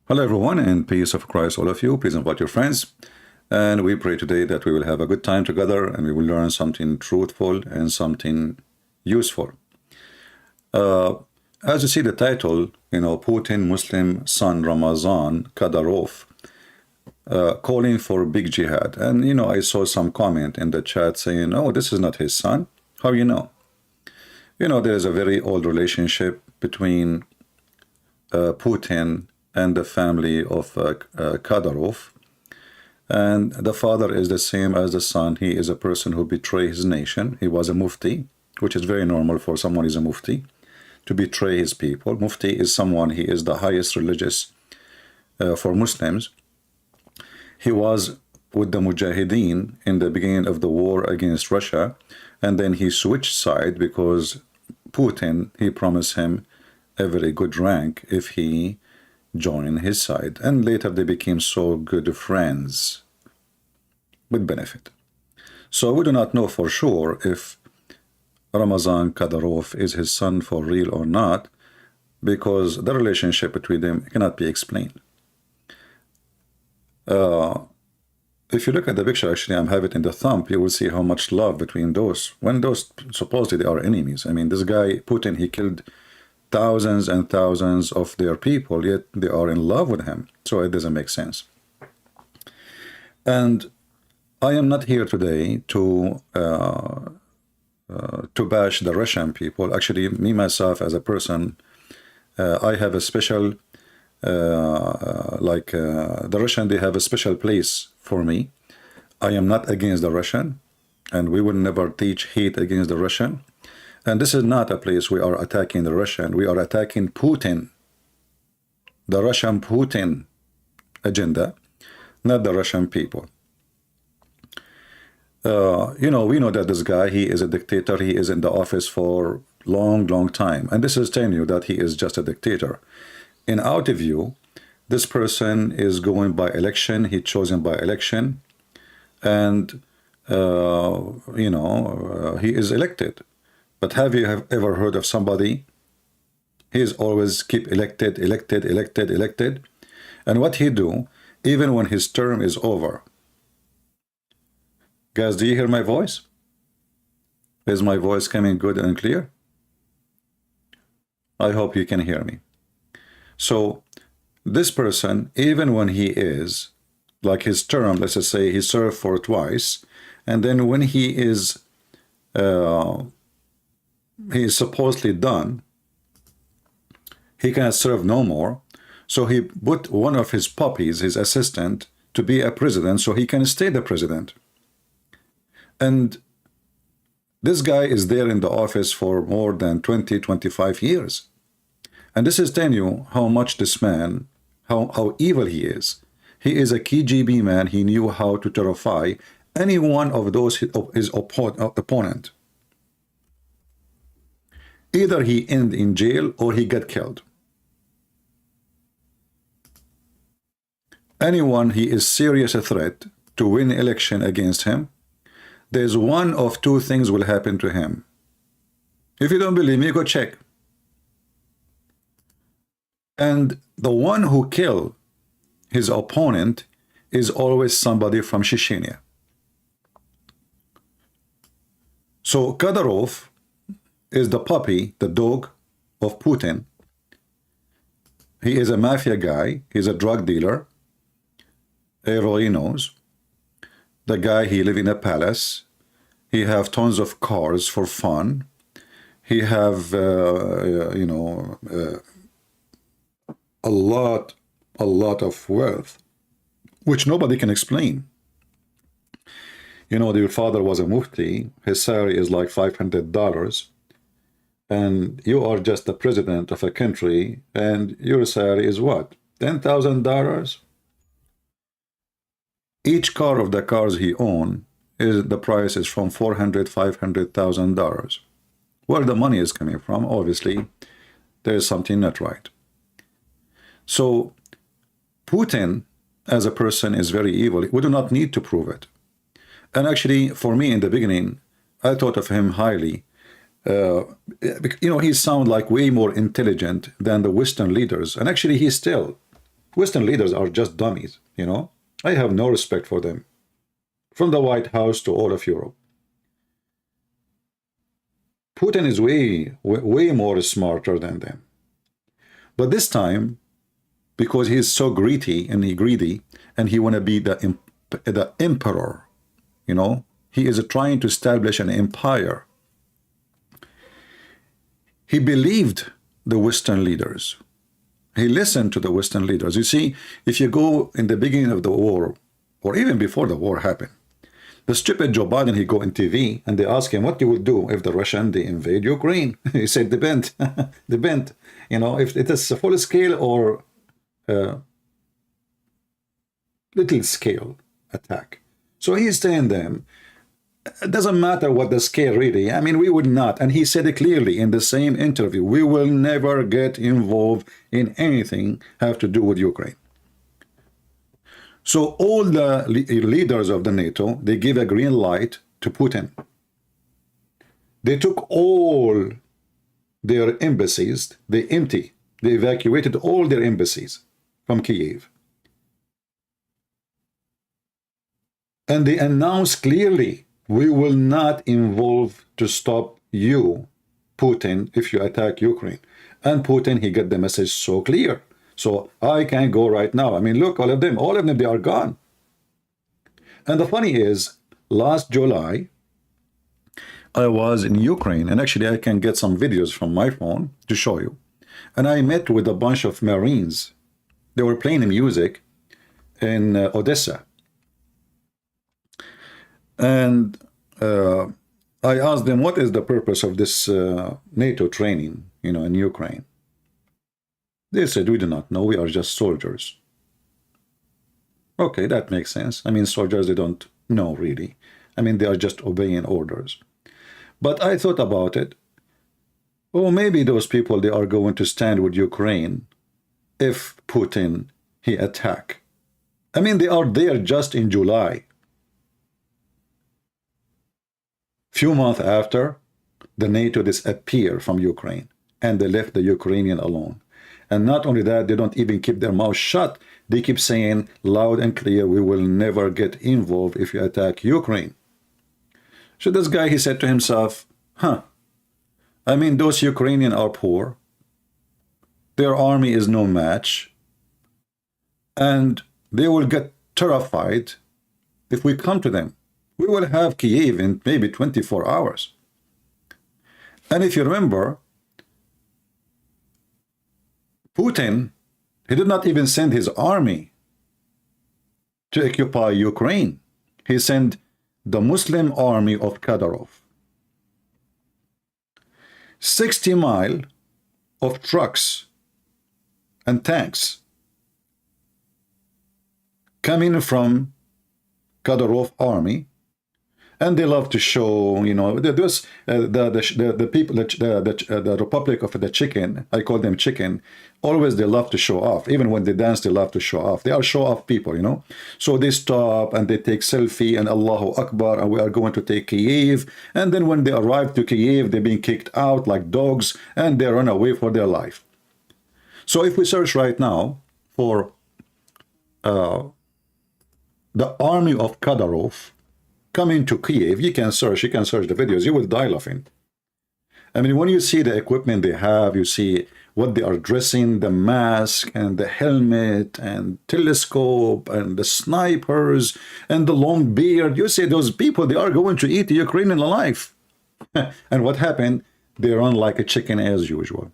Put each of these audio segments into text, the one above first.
Hello, everyone, and peace of Christ, all of you. Please invite your friends. And we pray today that we will have a good time together and we will learn something truthful and something useful. As you see the title, Putin Muslim son Ramzan Kadyrov calling for big jihad. And, I saw some comment in the chat saying, oh, this is not his son. How you know? There is a very old relationship between Putin and the family of Kadyrov. And the father is the same as the son. He is a person who betrayed his nation. He was a mufti, which is very normal for someone who is a mufti, to betray his people. Mufti is someone, he is the highest religious for Muslims. He was with the Mujahideen in the beginning of the war against Russia, and then he switched side because Putin, he promised him a very good rank if he joined his side. And later they became so good friends with benefit. So we do not know for sure if Ramzan Kadyrov is his son for real or not, because the relationship between them cannot be explained. If you look at the picture, actually, I have it in the thumb, you will see how much love between those, when those supposedly are enemies. I mean, this guy, Putin, he killed thousands and thousands of their people, yet they are in love with him. So it doesn't make sense. And I am not here today to bash the Russian people. Actually, me, myself, as a person, I have a special, the Russian, they have a special place for me. I am not against the Russian, and we will never teach hate against the Russian. And this is not a place we are attacking the Russian. We are attacking Putin, the Russian Putin agenda, not the Russian people. We know that this guy, he is a dictator. He is in the office for long, long time. And this is telling you that he is just a dictator. In our view, this person is going by election. He's chosen by election. And, he is elected. But have you ever heard of somebody? He is always keep elected. And what he do, even when his term is over. Guys, do you hear my voice? Is my voice coming good and clear? I hope you can hear me. So this person, even when he is, like his term, let's just say he served for twice, and then when he is supposedly done, he cannot serve no more. So he put one of his puppies, his assistant, to be a president so he can stay the president. And this guy is there in the office for more than 20, 25 years. And this is telling you how much this man, how evil he is. He is a KGB man. He knew how to terrify any one of those, his opponent. Either he end in jail or he get killed. Anyone he is serious a threat to win election against him, there's one of two things will happen to him. If you don't believe me, go check. And the one who killed his opponent is always somebody from Chechnya. So Kadyrov is the puppy, the dog of Putin. He is a mafia guy. He's a drug dealer. Everybody knows. The guy, he live in a palace. He have tons of cars for fun. He have, a lot of wealth, which nobody can explain. Your father was a mufti. His salary is like $500. And you are just the president of a country, and your salary is what? $10,000? Each car of the cars he owns, the price is from $400,000, $500,000. Where the money is coming from, obviously, there is something not right. So Putin, as a person, is very evil. We do not need to prove it. And actually, for me, in the beginning, I thought of him highly. He sounds like way more intelligent than the Western leaders. And actually, he's still Western leaders are just dummies, you know. I have no respect for them, from the White House to all of Europe. Putin is way more smarter than them. But this time, because he's so greedy and he want to be the emperor, you know, he is trying to establish an empire. He believed the Western leaders. He listened to the Western leaders. You see, if you go in the beginning of the war, or even before the war happened, the stupid Joe Biden, he go on TV and they ask him, what you would do if the Russian, they invade Ukraine? He said, depend, depend. You know, if it is a full scale or little scale attack. So he's saying them, it doesn't matter what the scale really. I mean, we would not. And he said it clearly in the same interview, we will never get involved in anything have to do with Ukraine. So all the leaders of the NATO, they give a green light to Putin. They took all their embassies, they evacuated all their embassies from Kiev. And they announced clearly, we will not involve to stop you, Putin, if you attack Ukraine. And Putin, he got the message so clear. So I can go right now. I mean, look, all of them, they are gone. And the funny is, last July, I was in Ukraine, and actually I can get some videos from my phone to show you. And I met with a bunch of Marines. They were playing music in Odessa. And I asked them, what is the purpose of this NATO training, you know, in Ukraine? They said, we do not know, we are just soldiers. Okay, that makes sense. I mean, soldiers, they don't know really. I mean, they are just obeying orders. But I thought about it. Oh, maybe those people, they are going to stand with Ukraine if Putin, he attack. I mean, they are there just in July. Few months after, the NATO disappeared from Ukraine and they left the Ukrainian alone. And not only that, they don't even keep their mouth shut. They keep saying loud and clear, we will never get involved if you attack Ukraine. So this guy, he said to himself, I mean, those Ukrainians are poor. Their army is no match. And they will get terrified if we come to them. We will have Kiev in maybe 24 hours. And if you remember, Putin, he did not even send his army to occupy Ukraine. He sent the Muslim army of Kadyrov. 60 miles of trucks and tanks coming from Kadyrov army. And they love to show, you know, the people, the Republic of the Chicken, I call them chicken, always they love to show off. Even when they dance, they love to show off. They are show-off people, you know. So they stop and they take selfie and Allahu Akbar, and we are going to take Kiev. And then when they arrive to Kiev, they're being kicked out like dogs, and they run away for their life. So if we search right now for the army of Kadyrov, coming to Kiev, you can search the videos, you will die laughing. I mean, when you see the equipment they have, you see what they are dressing, the mask and the helmet and telescope and the snipers and the long beard, you see those people, they are going to eat the Ukrainian alive. And what happened? They run like a chicken as usual.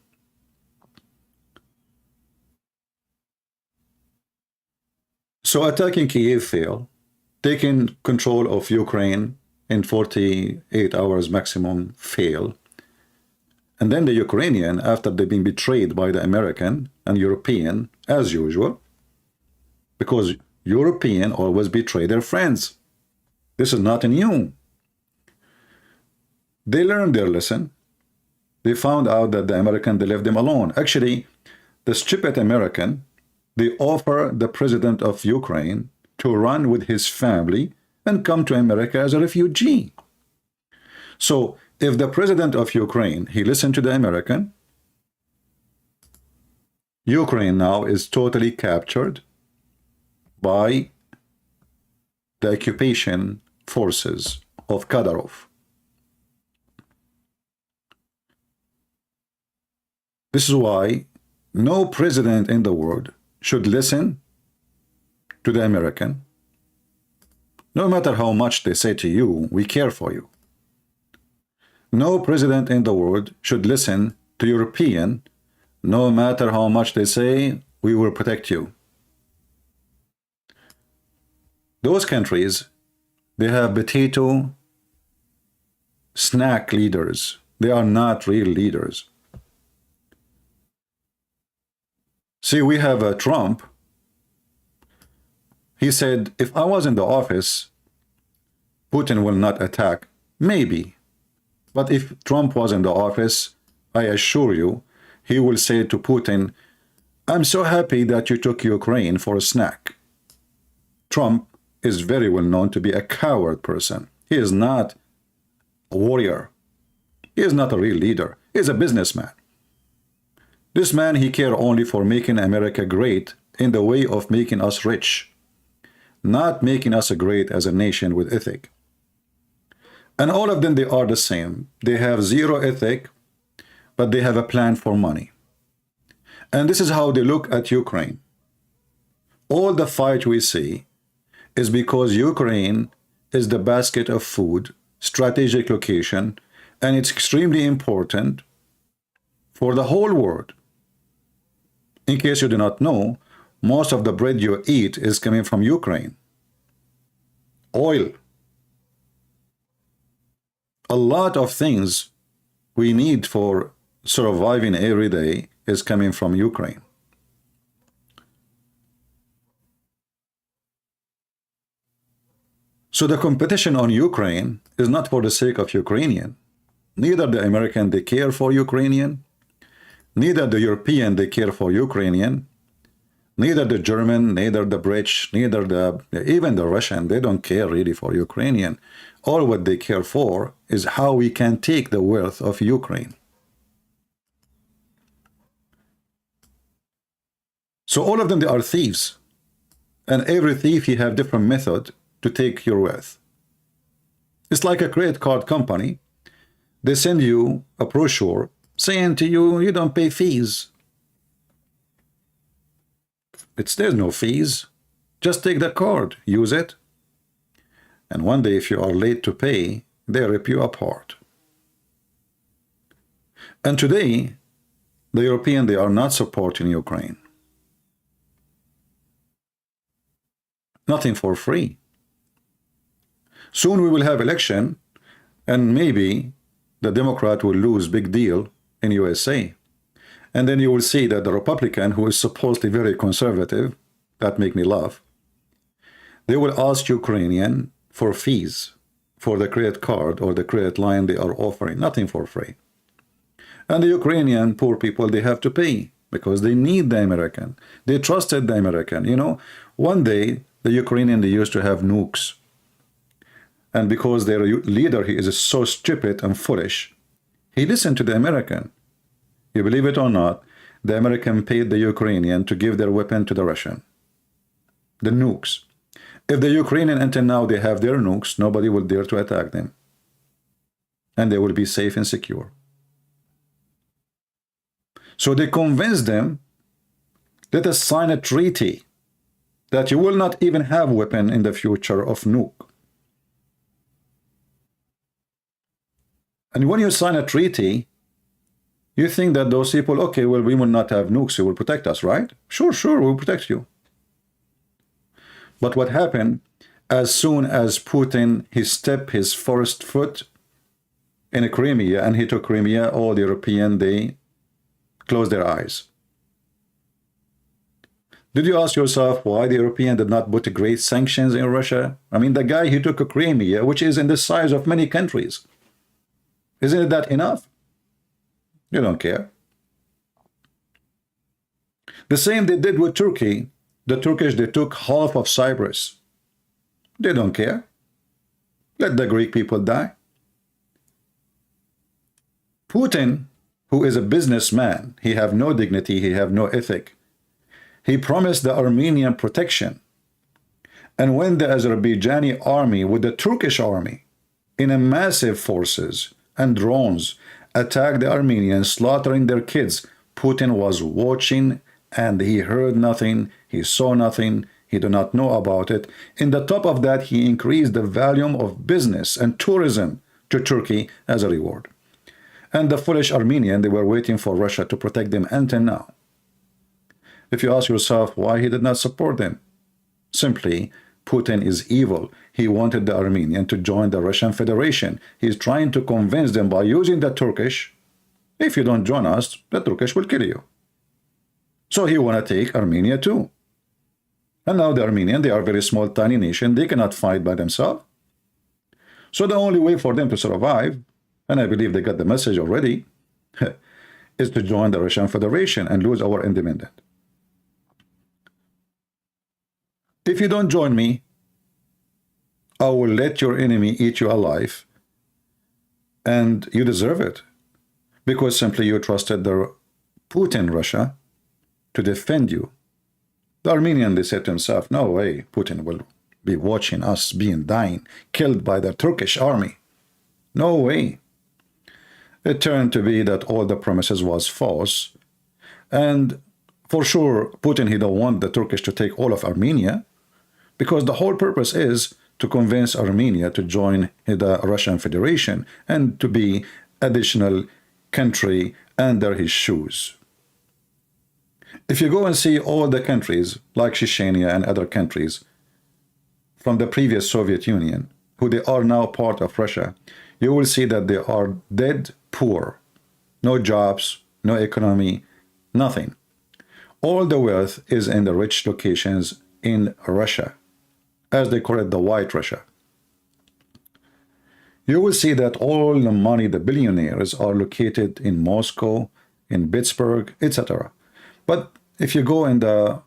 So attacking Kiev failed. Taking control of Ukraine in 48 hours maximum fail. And then the Ukrainian, after they've been betrayed by the American and European, as usual, because European always betray their friends. This is not new. They learned their lesson. They found out that the American, they left them alone. Actually, the stupid American, they offer the president of Ukraine to run with his family and come to America as a refugee. So if the president of Ukraine, he listened to the American, Ukraine now is totally captured by the occupation forces of Kadyrov. This is why no president in the world should listen to the American. No matter how much they say to you, we care for you. No president in the world should listen to European, no matter how much they say, we will protect you. Those countries, they have potato snack leaders. They are not real leaders. See, we have a Trump. He said, if I was in the office, Putin will not attack. Maybe. But if Trump was in the office, I assure you, he will say to Putin, I'm so happy that you took Ukraine for a snack. Trump is very well known to be a coward person. He is not a warrior. He is not a real leader. He is a businessman. This man, he cares only for making America great in the way of making us rich, not making us great as a nation with ethic. And all of them, they are the same. They have zero ethic, but they have a plan for money. And this is how they look at Ukraine. All the fight we see is because Ukraine is the basket of food, strategic location, and it's extremely important for the whole world. In case you do not know, most of the bread you eat is coming from Ukraine. Oil. A lot of things we need for surviving every day is coming from Ukraine. So the competition on Ukraine is not for the sake of Ukrainian. Neither the American, they care for Ukrainian. Neither the European, they care for Ukrainian. Neither the German, neither the British, neither even the Russian, they don't care really for Ukrainian. All what they care for is how we can take the wealth of Ukraine. So all of them, they are thieves. And every thief, he have different method to take your wealth. It's like a credit card company. They send you a brochure saying to you, you don't pay fees. There's no fees. Just take the card, use it. And one day, if you are late to pay, they rip you apart. And today, the European, they are not supporting Ukraine. Nothing for free. Soon we will have election, and maybe the Democrat will lose big deal in USA. And then you will see that the Republican, who is supposedly very conservative, that make me laugh, they will ask Ukrainian for fees for the credit card or the credit line they are offering, nothing for free. And the Ukrainian poor people, they have to pay because they need the American. They trusted the American. You know, one day the Ukrainian, they used to have nukes. And because their leader, he is so stupid and foolish, he listened to the American. You believe it or not, the American paid the Ukrainian to give their weapon to the Russian. The nukes. If the Ukrainian until now they have their nukes, nobody will dare to attack them. And they will be safe and secure. So they convinced them, let us sign a treaty that you will not even have weapon in the future of nuke. And when you sign a treaty, you think that those people, okay, well, we will not have nukes, you will protect us, right? Sure, we will protect you. But what happened, as soon as Putin, he stepped his first foot in Crimea, and he took Crimea, all the European, they closed their eyes. Did you ask yourself why the European did not put great sanctions in Russia? I mean, the guy, he took a Crimea, which is in the size of many countries. Isn't that enough? You don't care. The same they did with Turkey. The Turkish, they took half of Cyprus. They don't care. Let the Greek people die. Putin, who is a businessman. He have no dignity, he have no ethic. He promised the Armenian protection. And when the Azerbaijani army with the Turkish army in a massive forces and drones attacked the Armenians, slaughtering their kids, Putin was watching and he heard nothing, he saw nothing, he did not know about it. In the top of that, he increased the volume of business and tourism to Turkey as a reward. And the foolish Armenian, they were waiting for Russia to protect them until now. If you ask yourself why he did not support them, simply, Putin is evil. He wanted the Armenian to join the Russian Federation. He's trying to convince them by using the Turkish, if you don't join us, the Turkish will kill you. So he want to take Armenia too. And now the Armenian, they are a very small, tiny nation. They cannot fight by themselves. So the only way for them to survive, and I believe they got the message already, is to join the Russian Federation and lose our independence. If you don't join me, I will let your enemy eat you alive, and you deserve it, because simply you trusted the Putin Russia to defend you. The Armenian, they said to himself, no way, Putin will be watching us dying, killed by the Turkish army. No way. It turned to be that all the promises was false, and for sure, Putin, he don't want the Turkish to take all of Armenia, because the whole purpose is to convince Armenia to join the Russian Federation and to be additional country under his shoes. If you go and see all the countries like Chechnya and other countries from the previous Soviet Union, who they are now part of Russia, you will see that they are dead poor. No jobs, no economy, nothing. All the wealth is in the rich locations in Russia, as they call it, the White Russia. You will see that all the money, the billionaires, are located in Moscow, in Pittsburgh, etc. But if you go in the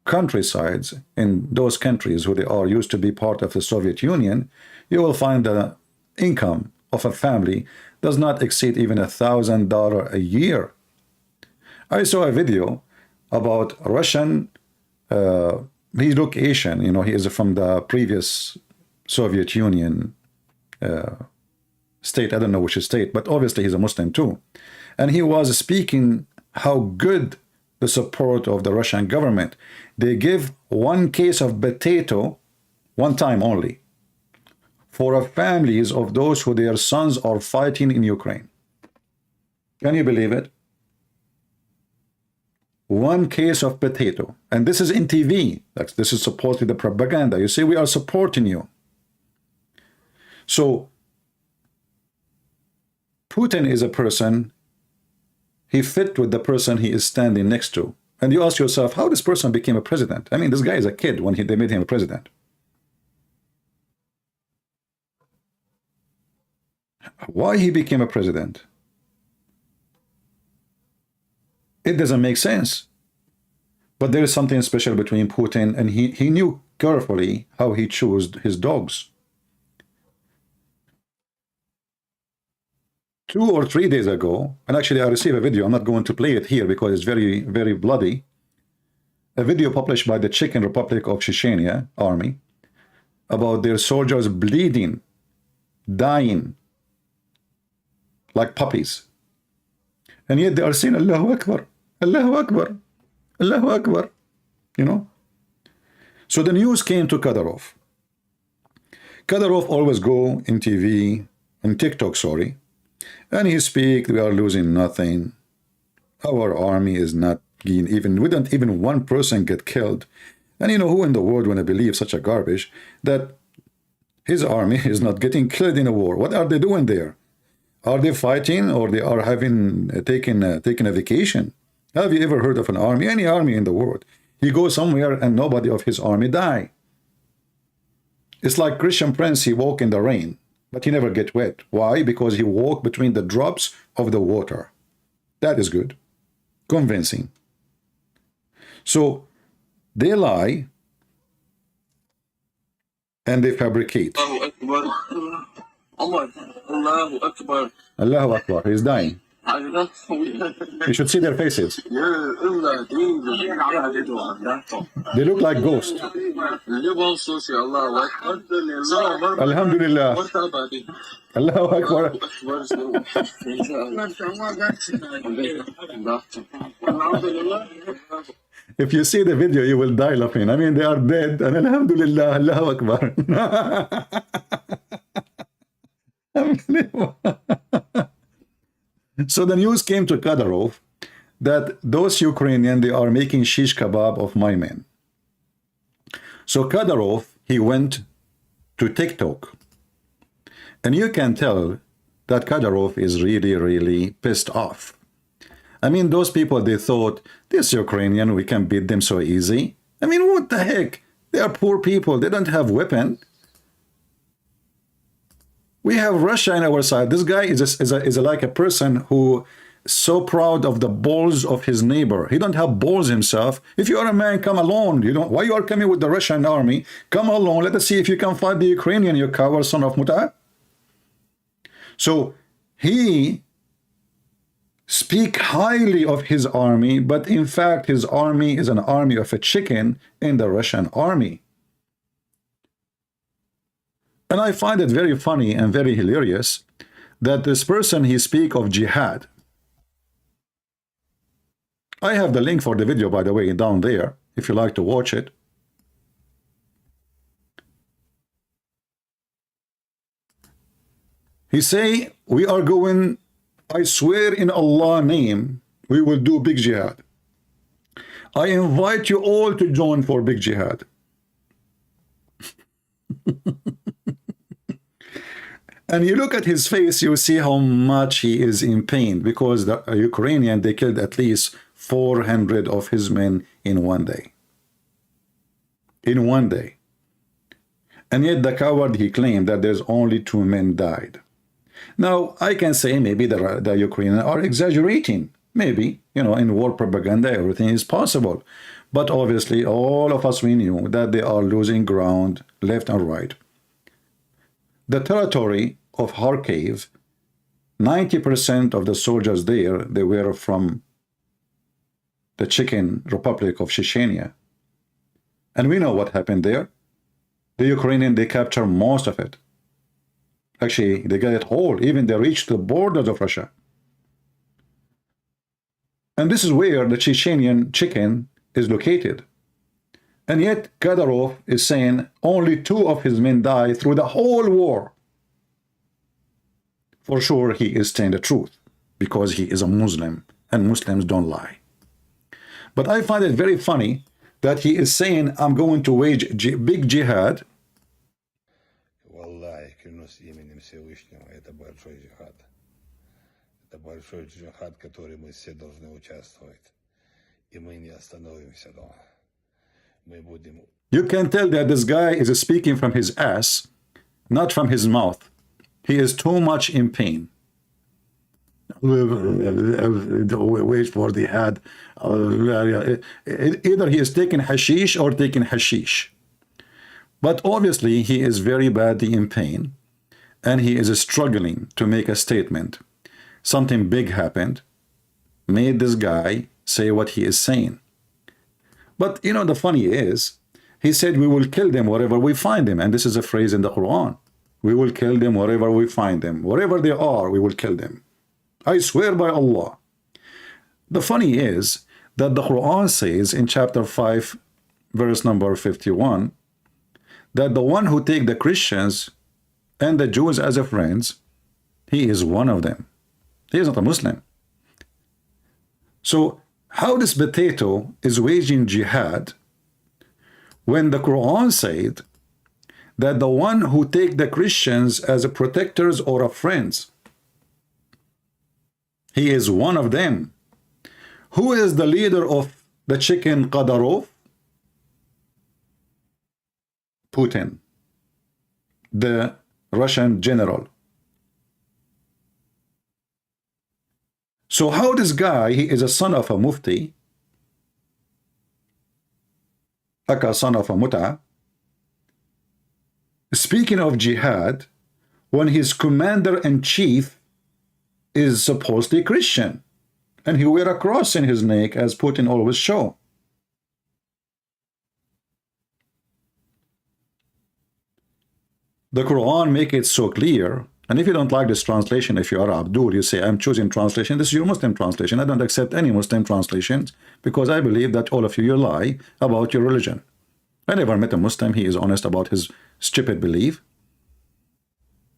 countrysides, in those countries who they are used to be part of the Soviet Union, you will find the income of a family does not exceed even $1,000 a year. I saw a video about Russian relocation. You know, he is from the previous Soviet Union state. I don't know which state, but obviously he's a Muslim too. And he was speaking how good the support of the Russian government. They give one case of potato one time only for families of those who their sons are fighting in Ukraine. Can you believe it? One case of potato. And this is in TV. This is supposedly the propaganda. You see, we are supporting you. So Putin is a person, he fit with the person he is standing next to. And you ask yourself, how this person became a president? I mean, this guy is a kid when they made him a president. Why he became a president? It doesn't make sense. But there is something special between Putin, and he knew carefully how he chose his dogs. 2 or 3 days ago, and actually I received a video, I'm not going to play it here because it's very, very bloody, a video published by the Chechen Republic of Chechnya army about their soldiers bleeding, dying like puppies. And yet they are saying, Allahu Akbar, Allahu Akbar, Allahu Akbar, you know. So the news came to Kadyrov. Kadyrov always go in TV, in TikTok, sorry, and he speak, we are losing nothing. Our army is not even, we don't even one person get killed. And you know who in the world want to believe such a garbage that his army is not getting killed in a war? What are they doing there? Are they fighting, or they are having taken a vacation? Have you ever heard of an army, any army in the world? He goes somewhere and nobody of his army die. It's like Christian Prince, he walk in the rain, but he never get wet. Why? Because he walk between the drops of the water. That is good. Convincing. So they lie and they fabricate. Allahu Akbar. Allahu Akbar. He's dying. You should see their faces. They look like ghosts. Alhamdulillah. Allahu Akbar. If you see the video, you will die laughing. I mean, they are dead, and Alhamdulillah, Allahu Akbar. So the news came to Kadyrov that those Ukrainians, they are making shish kebab of my men. So Kadyrov, he went to TikTok. And you can tell that Kadyrov is really, really pissed off. I mean, those people, they thought, this Ukrainian, we can beat them so easy. I mean, what the heck? They are poor people. They don't have weapon. We have Russia on our side. This guy is like a person who is so proud of the balls of his neighbor. He don't have balls himself. If you are a man, come alone. You don't. Why you are coming with the Russian army? Come alone. Let us see if you can fight the Ukrainian, you coward son of Muta. So he speak highly of his army, but in fact his army is an army of a chicken in the Russian army. And I find it very funny and very hilarious that this person, he speak of jihad. I have the link for the video, by the way, down there, if you like to watch it. He say, we are going, I swear in Allah's name, we will do big jihad. I invite you all to join for big jihad. And you look at his face, you see how much he is in pain, because the Ukrainian, they killed at least 400 of his men in one day. In one day. And yet the coward, he claimed that there's only 2 men died. Now, I can say maybe the Ukrainians are exaggerating. Maybe, you know, in war propaganda, everything is possible. But obviously, all of us, we knew that they are losing ground left and right. The territory of Kharkiv, 90% of the soldiers there, they were from the Chechen Republic of Chechnya. And we know what happened there. The Ukrainians, they captured most of it. Actually, they got it all. Even they reached the borders of Russia. And this is where the Chechen is located. And yet Kadyrov is saying only 2 of his men died through the whole war. For sure, he is saying the truth, because he is a Muslim, and Muslims don't lie. But I find it very funny that he is saying, I'm going to wage big jihad. Wallahi, клянусь именем Всевышнего, это большой джихад. Это большой джихад, в который мы все должны участвовать. И мы не остановимся дома. You can tell that this guy is speaking from his ass, not from his mouth. He is too much in pain. Wait for the ad. Either he is taking hashish or taking hashish. But obviously he is very badly in pain, and he is struggling to make a statement. Something big happened, made this guy say what he is saying. But, you know, the funny is, he said, we will kill them wherever we find them. And this is a phrase in the Quran. We will kill them wherever we find them. Wherever they are, we will kill them. I swear by Allah. The funny is that the Quran says in chapter 5, verse number 51, that the one who take the Christians and the Jews as a friends, he is one of them. He is not a Muslim. So, how this potato is waging jihad when the Quran said that the one who take the Christians as a protectors or a friends, he is one of them. Who is the leader of the Chechen Kadyrov? Putin, the Russian general. So how this guy, he is a son of a mufti, aka son of a muta, speaking of jihad, when his commander-in-chief is supposedly Christian, and he wear a cross in his neck, as Putin always show. The Quran make it so clear, and if you don't like this translation, if you are Abdul, you say, I'm choosing translation, this is your Muslim translation. I don't accept any Muslim translations, because I believe that all of you lie about your religion. I never met a Muslim, he is honest about his stupid belief.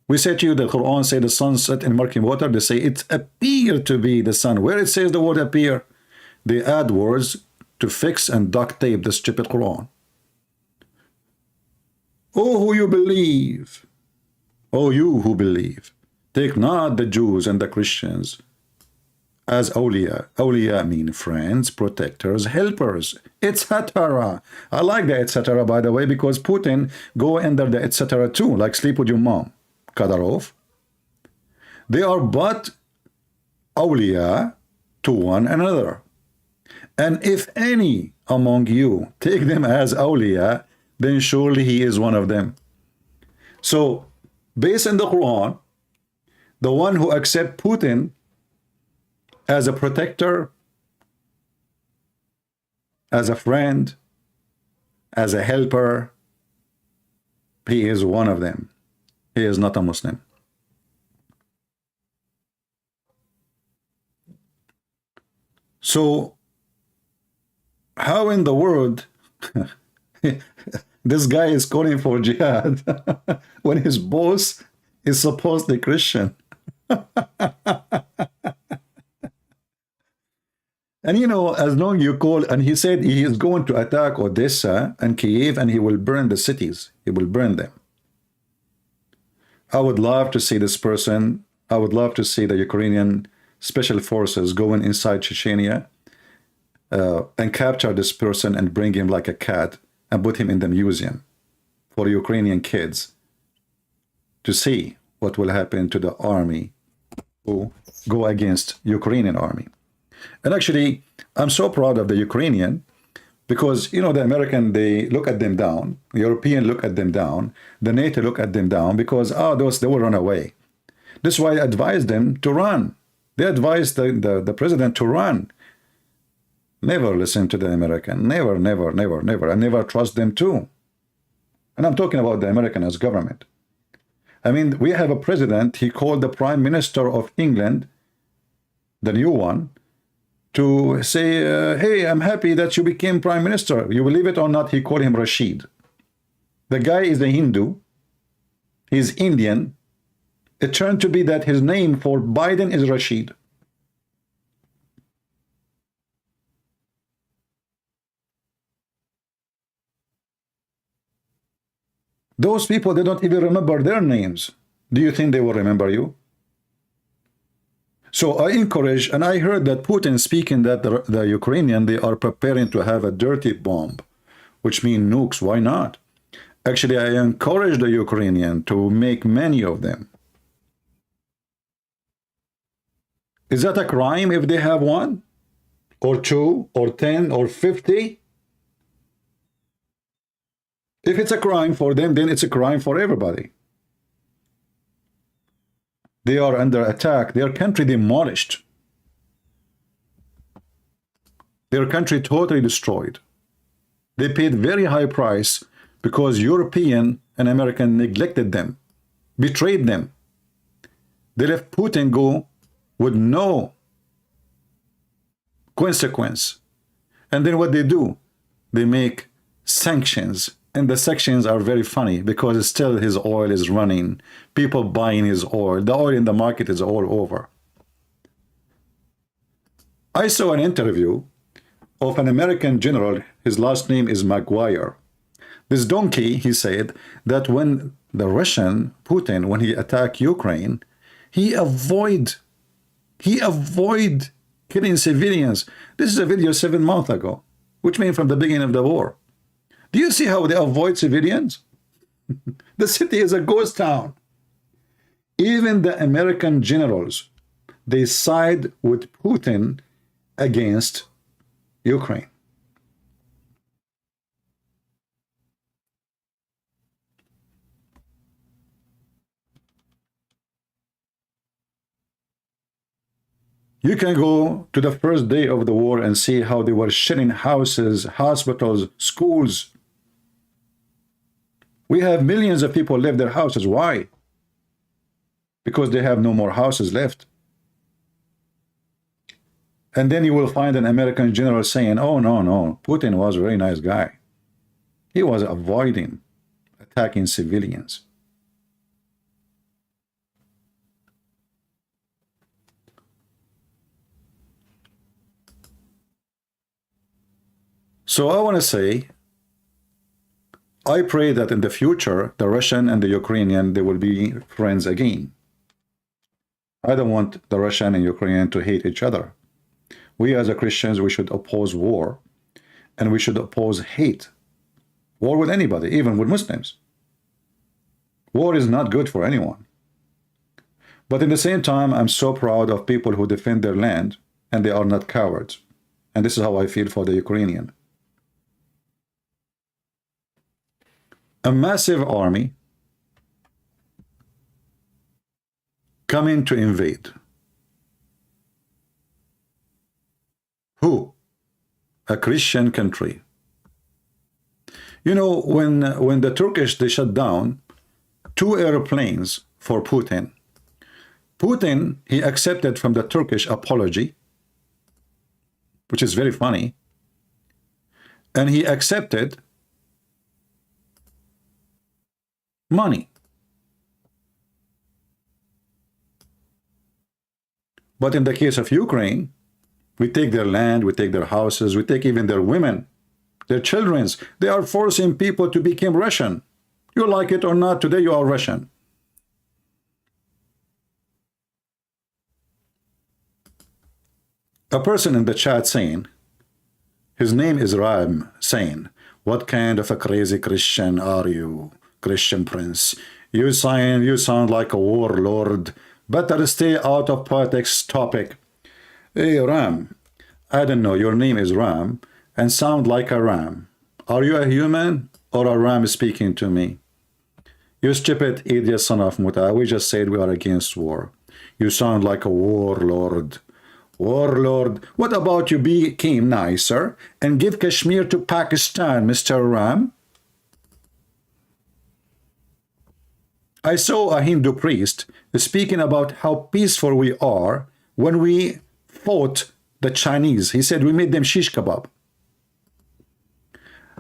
We say to you, the Quran say the sun set in murky water. They say it appeared to be the sun. Where it says the word appear, they add words to fix and duct tape the stupid Quran. Oh, who you believe. Oh, you who believe. Take not the Jews and the Christians as awliya. Awliya mean friends, protectors, helpers, etc. I like the etc. by the way, because Putin go under the etc. too, like sleep with your mom. Kadyrov. They are but awliya to one another. And if any among you take them as awliya, then surely he is one of them. So, based on the Quran, the one who accepts Putin as a protector, as a friend, as a helper, he is one of them. He is not a Muslim. So, how in the world this guy is calling for jihad when his boss is supposedly Christian? And you know, as long you call, and he said he is going to attack Odessa and Kiev, and he will burn the cities. He will burn them. I would love to see this person. I would love to see the Ukrainian special forces going inside Chechnya and capture this person and bring him like a cat and put him in the museum for Ukrainian kids to see what will happen to the army who go against Ukrainian army. And actually, I'm so proud of the Ukrainian, because, you know, the American, they look at them down, the European look at them down, the NATO look at them down, because, they will run away. This is why I advised them to run. They advised the president to run. Never listen to the American. Never, never, never, never. I never trust them too. And I'm talking about the American as government. I mean, we have a president, he called the Prime Minister of England, the new one, to say, hey, I'm happy that you became Prime Minister. You believe it or not, he called him Rashid. The guy is a Hindu. He's Indian. It turned to be that his name for Biden is Rashid. Those people, they don't even remember their names. Do you think they will remember you? So I encourage, and I heard that Putin speaking that the Ukrainian, they are preparing to have a dirty bomb, which means nukes. Why not? Actually, I encourage the Ukrainian to make many of them. Is that a crime if they have one? Or two? Or 10? Or 50? If it's a crime for them, then it's a crime for everybody. They are under attack. Their country demolished. Their country totally destroyed. They paid very high price because European and American neglected them, betrayed them. They let Putin go with no consequence. And then what they do? They make sanctions. And the sanctions are very funny because still his oil is running. People buying his oil. The oil in the market is all over. I saw an interview of an American general. His last name is Maguire. This donkey, he said that when the Russian, Putin, when he attacked Ukraine, he avoid killing civilians. This is a video 7 months ago, which means from the beginning of the war. Do you see how they avoid civilians? The city is a ghost town. Even the American generals, they side with Putin against Ukraine. You can go to the first day of the war and see how they were shelling houses, hospitals, schools. We have millions of people left their houses. Why? Because they have no more houses left. And then you will find an American general saying, oh, no, no, Putin was a very nice guy. He was avoiding attacking civilians. So I want to say, I pray that in the future, the Russian and the Ukrainian, they will be friends again. I don't want the Russian and Ukrainian to hate each other. We as a Christians, we should oppose war, and we should oppose hate. War with anybody, even with Muslims. War is not good for anyone. But in the same time, I'm so proud of people who defend their land, and they are not cowards. And this is how I feel for the Ukrainian. A massive army coming to invade. Who? A Christian country. You know, when the Turkish, they shut down 2 airplanes for Putin. Putin, he accepted from the Turkish apology, which is very funny, and he accepted money. But in the case of Ukraine, we take their land, we take their houses, we take even their women, their children. They are forcing people to become Russian. You like it or not, today you are Russian. A person in the chat saying, his name is Ram, saying, what kind of a crazy Christian are you, Christian prince? You sound like a warlord. Better stay out of politics topic. Hey, Ram, I don't know, your name is Ram, and sound like a ram. Are you a human, or a ram speaking to me? You stupid idiot son of Muta, we just said we are against war. You sound like a warlord. Warlord, what about you became nicer and give Kashmir to Pakistan, Mr. Ram? I saw a Hindu priest speaking about how peaceful we are when we fought the Chinese. He said we made them shish kebab.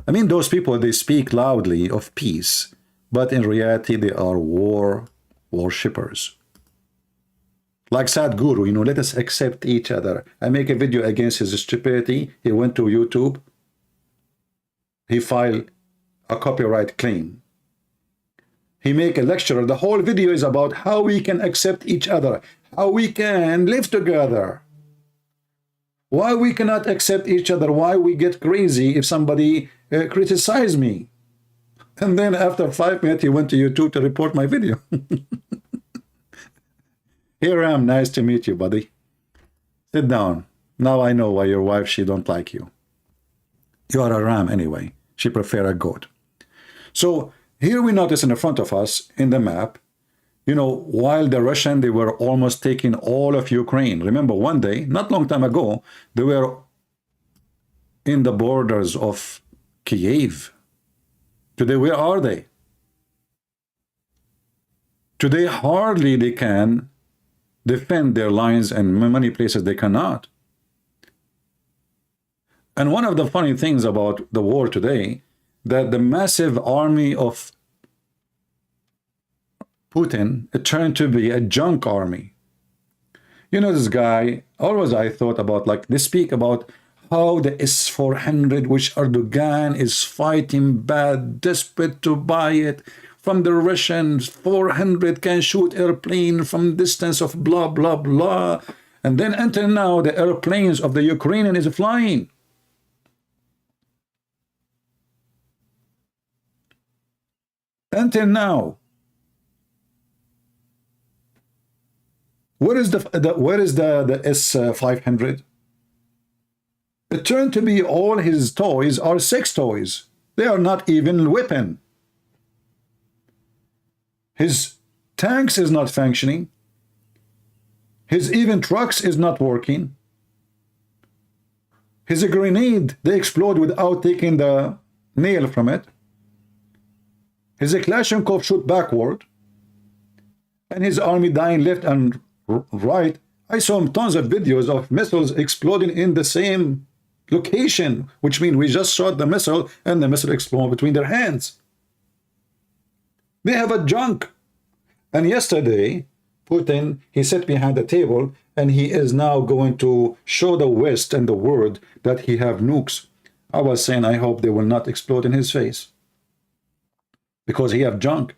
I mean, those people, they speak loudly of peace, but in reality, they are war worshippers. Like Sadhguru, you know, let us accept each other. I make a video against his stupidity. He went to YouTube. He filed a copyright claim. He make a lecture. The whole video is about how we can accept each other, how we can live together. Why we cannot accept each other, why we get crazy if somebody criticize me. And then after 5 minutes, he went to YouTube to report my video. Here I am, nice to meet you, buddy. Sit down. Now I know why your wife, she don't like you. You are a ram anyway. She prefer a goat. So here we notice in the front of us, in the map, you know, while the Russian, they were almost taking all of Ukraine. Remember one day, not long time ago, they were in the borders of Kiev. Today, where are they? Today, hardly they can defend their lines, and many places they cannot. And one of the funny things about the war today, that the massive army of Putin, it turned to be a junk army. You know, this guy, always I thought about, like, they speak about how the S-400, which Erdogan is fighting bad, desperate to buy it from the Russians, 400 can shoot airplane from distance of blah, blah, blah. And then until now, the airplanes of the Ukrainian is flying. Until now. Where is the S-500? It turned to be all his toys are sex toys. They are not even weapon. His tanks is not functioning. His even trucks is not working. His grenade, they explode without taking the nail from it. His Kalashnikov shoot backward. And his army dying left and right. I saw tons of videos of missiles exploding in the same location, which means we just shot the missile and the missile exploded between their hands. They have a junk. And yesterday, Putin, he sat behind the table and he is now going to show the West and the world that he have nukes. I was saying, I hope they will not explode in his face because he have junk.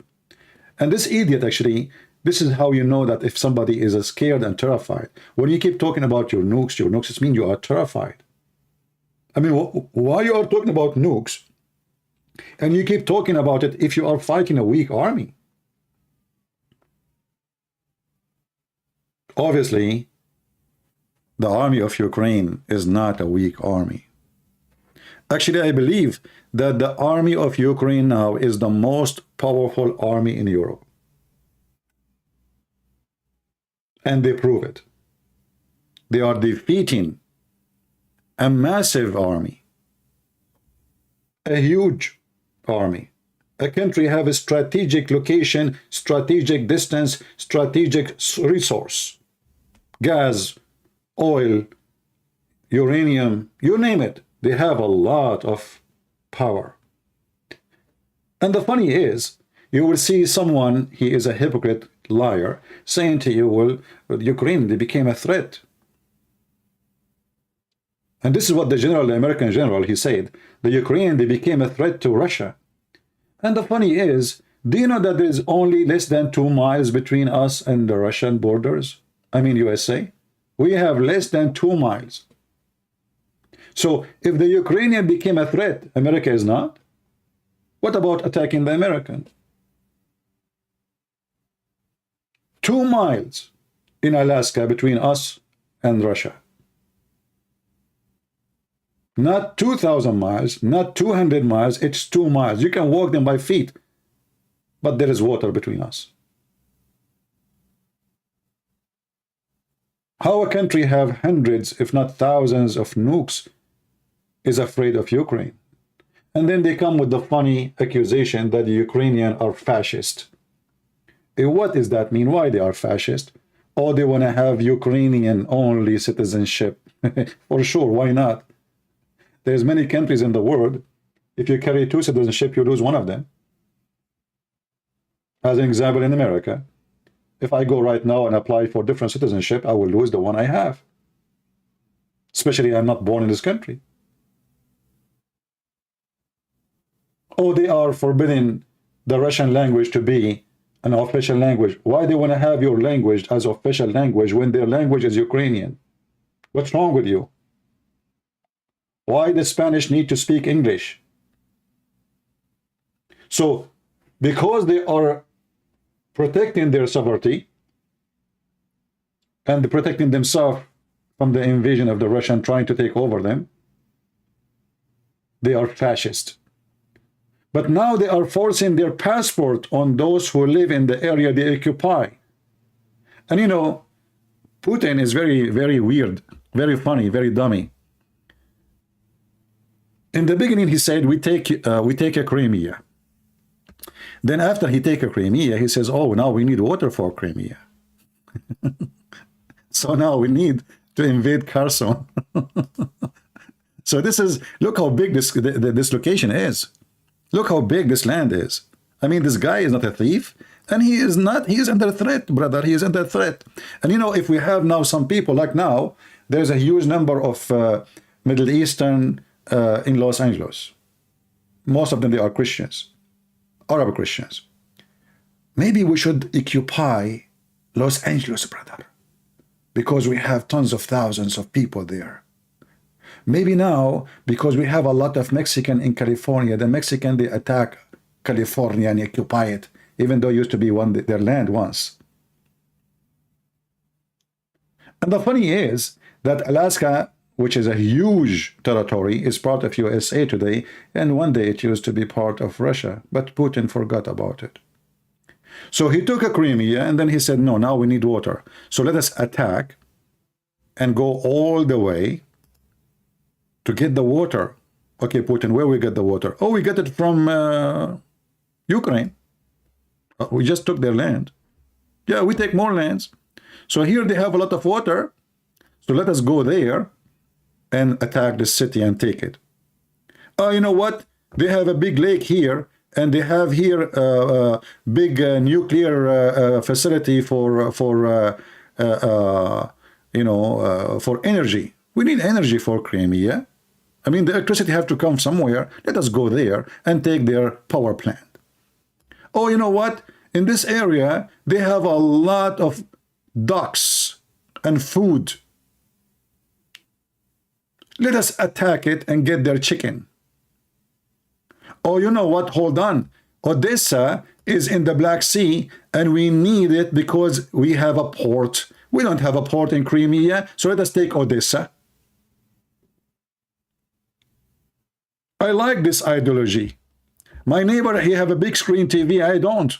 And this idiot, actually, this is how you know that if somebody is scared and terrified. When you keep talking about your nukes, it means you are terrified. I mean, why you are talking about nukes and you keep talking about it if you are fighting a weak army? Obviously, the army of Ukraine is not a weak army. Actually, I believe that the army of Ukraine now is the most powerful army in Europe. And they prove it. They are defeating a massive army, a huge army. A country have a strategic location, strategic distance, strategic resource. Gas, oil, uranium, you name it. They have a lot of power. And the funny is, you will see someone, he is a hypocrite liar, saying to you, well, Ukraine, they became a threat. And this is what the general, the American general, he said, the Ukraine, they became a threat to Russia. And the funny is, do you know that there is only less than 2 miles between us and the Russian borders? I mean, USA. We have less than 2 miles. So if the Ukrainian became a threat, America is not. What about attacking the American? 2 miles in Alaska between us and Russia. Not 2,000 miles, not 200 miles, it's 2 miles. You can walk them by feet, but there is water between us. How a country have hundreds, if not thousands of nukes is afraid of Ukraine? And then they come with the funny accusation that the Ukrainians are fascist. What does that mean? Why they are fascist? Or they want to have Ukrainian only citizenship? For sure, why not? There's many countries in the world. If you carry 2 citizenship, you lose one of them. As an example, in America, if I go right now and apply for different citizenship, I will lose the one I have. Especially I'm not born in this country. Or they are forbidding the Russian language to be an official language. Why they want to have your language as official language when their language is Ukrainian? What's wrong with you? Why the Spanish need to speak English? So, because they are protecting their sovereignty and protecting themselves from the invasion of the Russian trying to take over them, they are fascist. But now they are forcing their passport on those who live in the area they occupy. And you know, Putin is very, very weird, very funny, very dummy. In the beginning, he said, we take a Crimea. Then after he take a Crimea, he says, oh, now we need water for Crimea. So now we need to invade Kherson. So this is, look how big this location is. Look how big this land is. I mean, this guy is not a thief, and he is not, he is under threat, brother. He is under threat. And you know, if we have now some people, like now, there's a huge number of Middle Eastern in Los Angeles. Most of them, they are Christians, Arab Christians. Maybe we should occupy Los Angeles, brother, because we have tons of thousands of people there. Maybe now, because we have a lot of Mexican in California, the Mexican, they attack California and occupy it, even though it used to be their land once. And the funny is that Alaska, which is a huge territory, is part of USA today, and one day it used to be part of Russia, but Putin forgot about it. So he took a Crimea, and then he said, no, now we need water. So let us attack and go all the way to get the water. Okay, Putin, where we get the water? Oh, we get it from Ukraine. We just took their land. Yeah, we take more lands. So here they have a lot of water. So let us go there and attack the city and take it. Oh, you know what? They have a big lake here, and they have here a big nuclear facility for energy. We need energy for Crimea. I mean, the electricity have to come somewhere. Let us go there and take their power plant. Oh, you know what? In this area, they have a lot of ducks and food. Let us attack it and get their chicken. Oh, you know what? Hold on. Odessa is in the Black Sea, and we need it because we have a port. We don't have a port in Crimea, so let us take Odessa. I like this ideology. My neighbor, he have a big screen TV, I don't.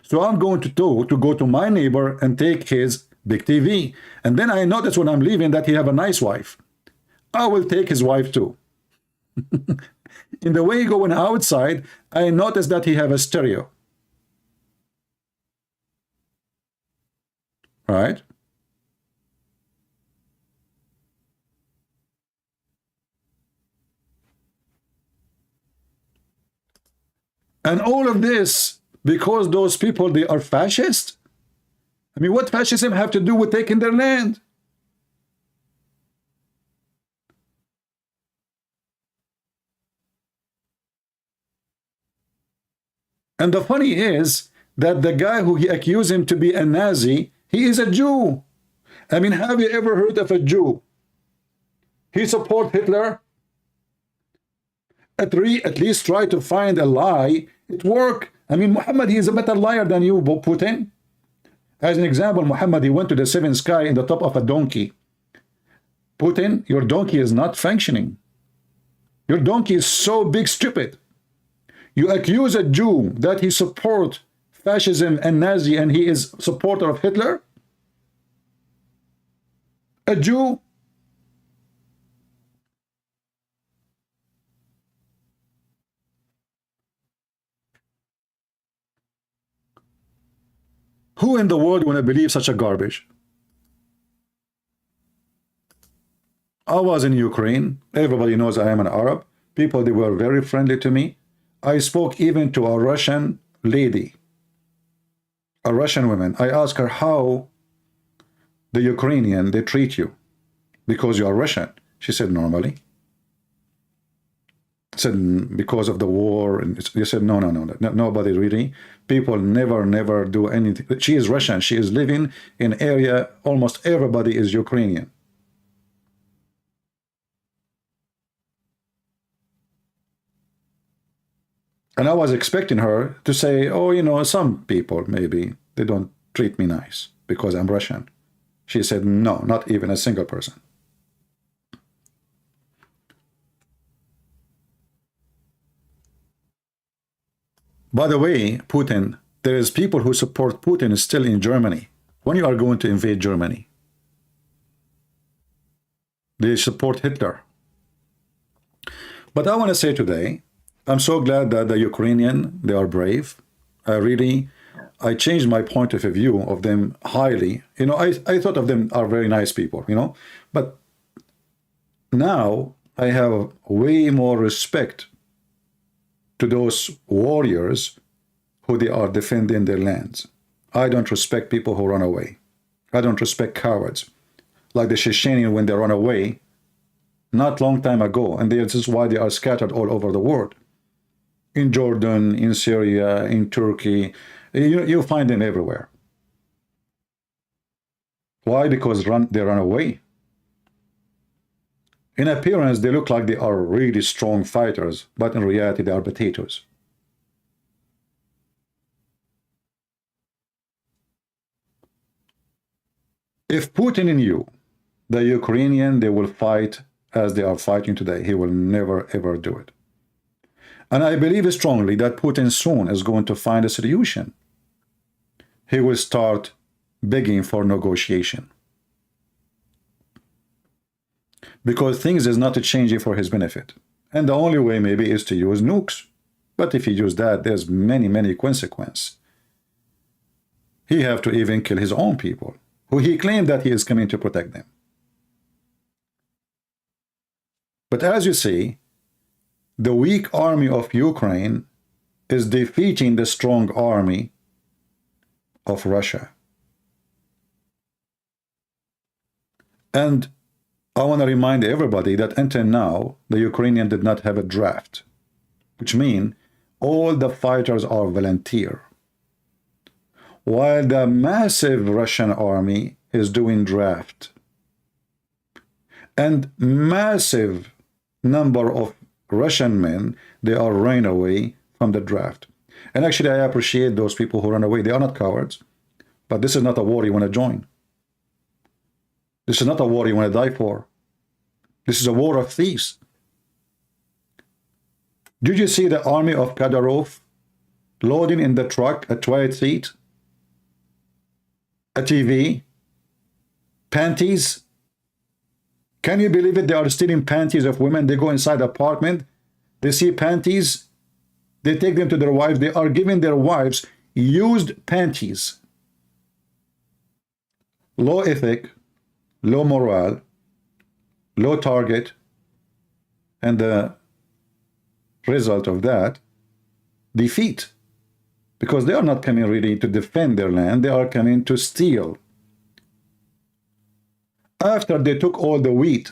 So I'm going to go to my neighbor and take his big TV. And then I notice when I'm leaving that he have a nice wife. I will take his wife too. In the way going outside, I notice that he have a stereo. Right? And all of this because those people, they are fascist? I mean, what fascism have to do with taking their land? And the funny is that the guy who he accused him to be a Nazi, he is a Jew. I mean, have you ever heard of a Jew? He support Hitler? At least try to find a lie. It worked. I mean, Muhammad, he is a better liar than you, Putin. As an example, Muhammad, he went to the seventh sky in the top of a donkey. Putin, your donkey is not functioning. Your donkey is so big, stupid. You accuse a Jew that he support fascism and Nazi and he is supporter of Hitler? A Jew? Who in the world want to believe such a garbage? I was in Ukraine. Everybody knows I am an Arab. People, they were very friendly to me. I spoke even to a Russian lady, a Russian woman. I asked her how the Ukrainian, they treat you because you are Russian. She said, normally. I said, because of the war. And you said, no, nobody really. People never do anything. She is Russian. She is living in an area, almost everybody is Ukrainian. And I was expecting her to say, oh, you know, some people, maybe, they don't treat me nice because I'm Russian. She said, no, not even a single person. By the way, Putin, there is people who support Putin still in Germany. When you are going to invade Germany, they support Hitler. But I want to say today, I'm so glad that the Ukrainian, they are brave. I changed my point of view of them highly. You know, I thought of them are very nice people, you know. But now I have way more respect to those warriors who they are defending their lands. I don't respect people who run away. I don't respect cowards. Like the Chechenian when they run away, not long time ago. And this is why they are scattered all over the world. In Jordan, in Syria, in Turkey, you find them everywhere. Why? Because they run away. In appearance, they look like they are really strong fighters, but in reality, they are potatoes. If Putin knew the Ukrainian, they will fight as they are fighting today, he will never, ever do it. And I believe strongly that Putin soon is going to find a solution. he will start begging for negotiation. Because things is not changing for his benefit. And the only way maybe is to use nukes. But if he use that, there's many consequences. He have to even kill his own people, who he claimed that he is coming to protect them. But as you see, the weak army of Ukraine is defeating the strong army of Russia. And I want to remind everybody that until now, the Ukrainian did not have a draft, which means all the fighters are volunteer, while the massive Russian army is doing draft. And massive number of Russian men, they are running away from the draft. And actually, I appreciate those people who run away. They are not cowards. But this is not a war you want to join. This is not a war you want to die for. This is a war of thieves. Did you see the army of Kadyrov loading in the truck a toilet seat, a TV, panties? Can you believe it? They are stealing panties of women. They go inside the apartment. They see panties. They take them to their wives. They are giving their wives used panties. Low ethic, low morale, low target, and the result of that, defeat. Because they are not coming really to defend their land. They are coming to steal. After they took all the wheat,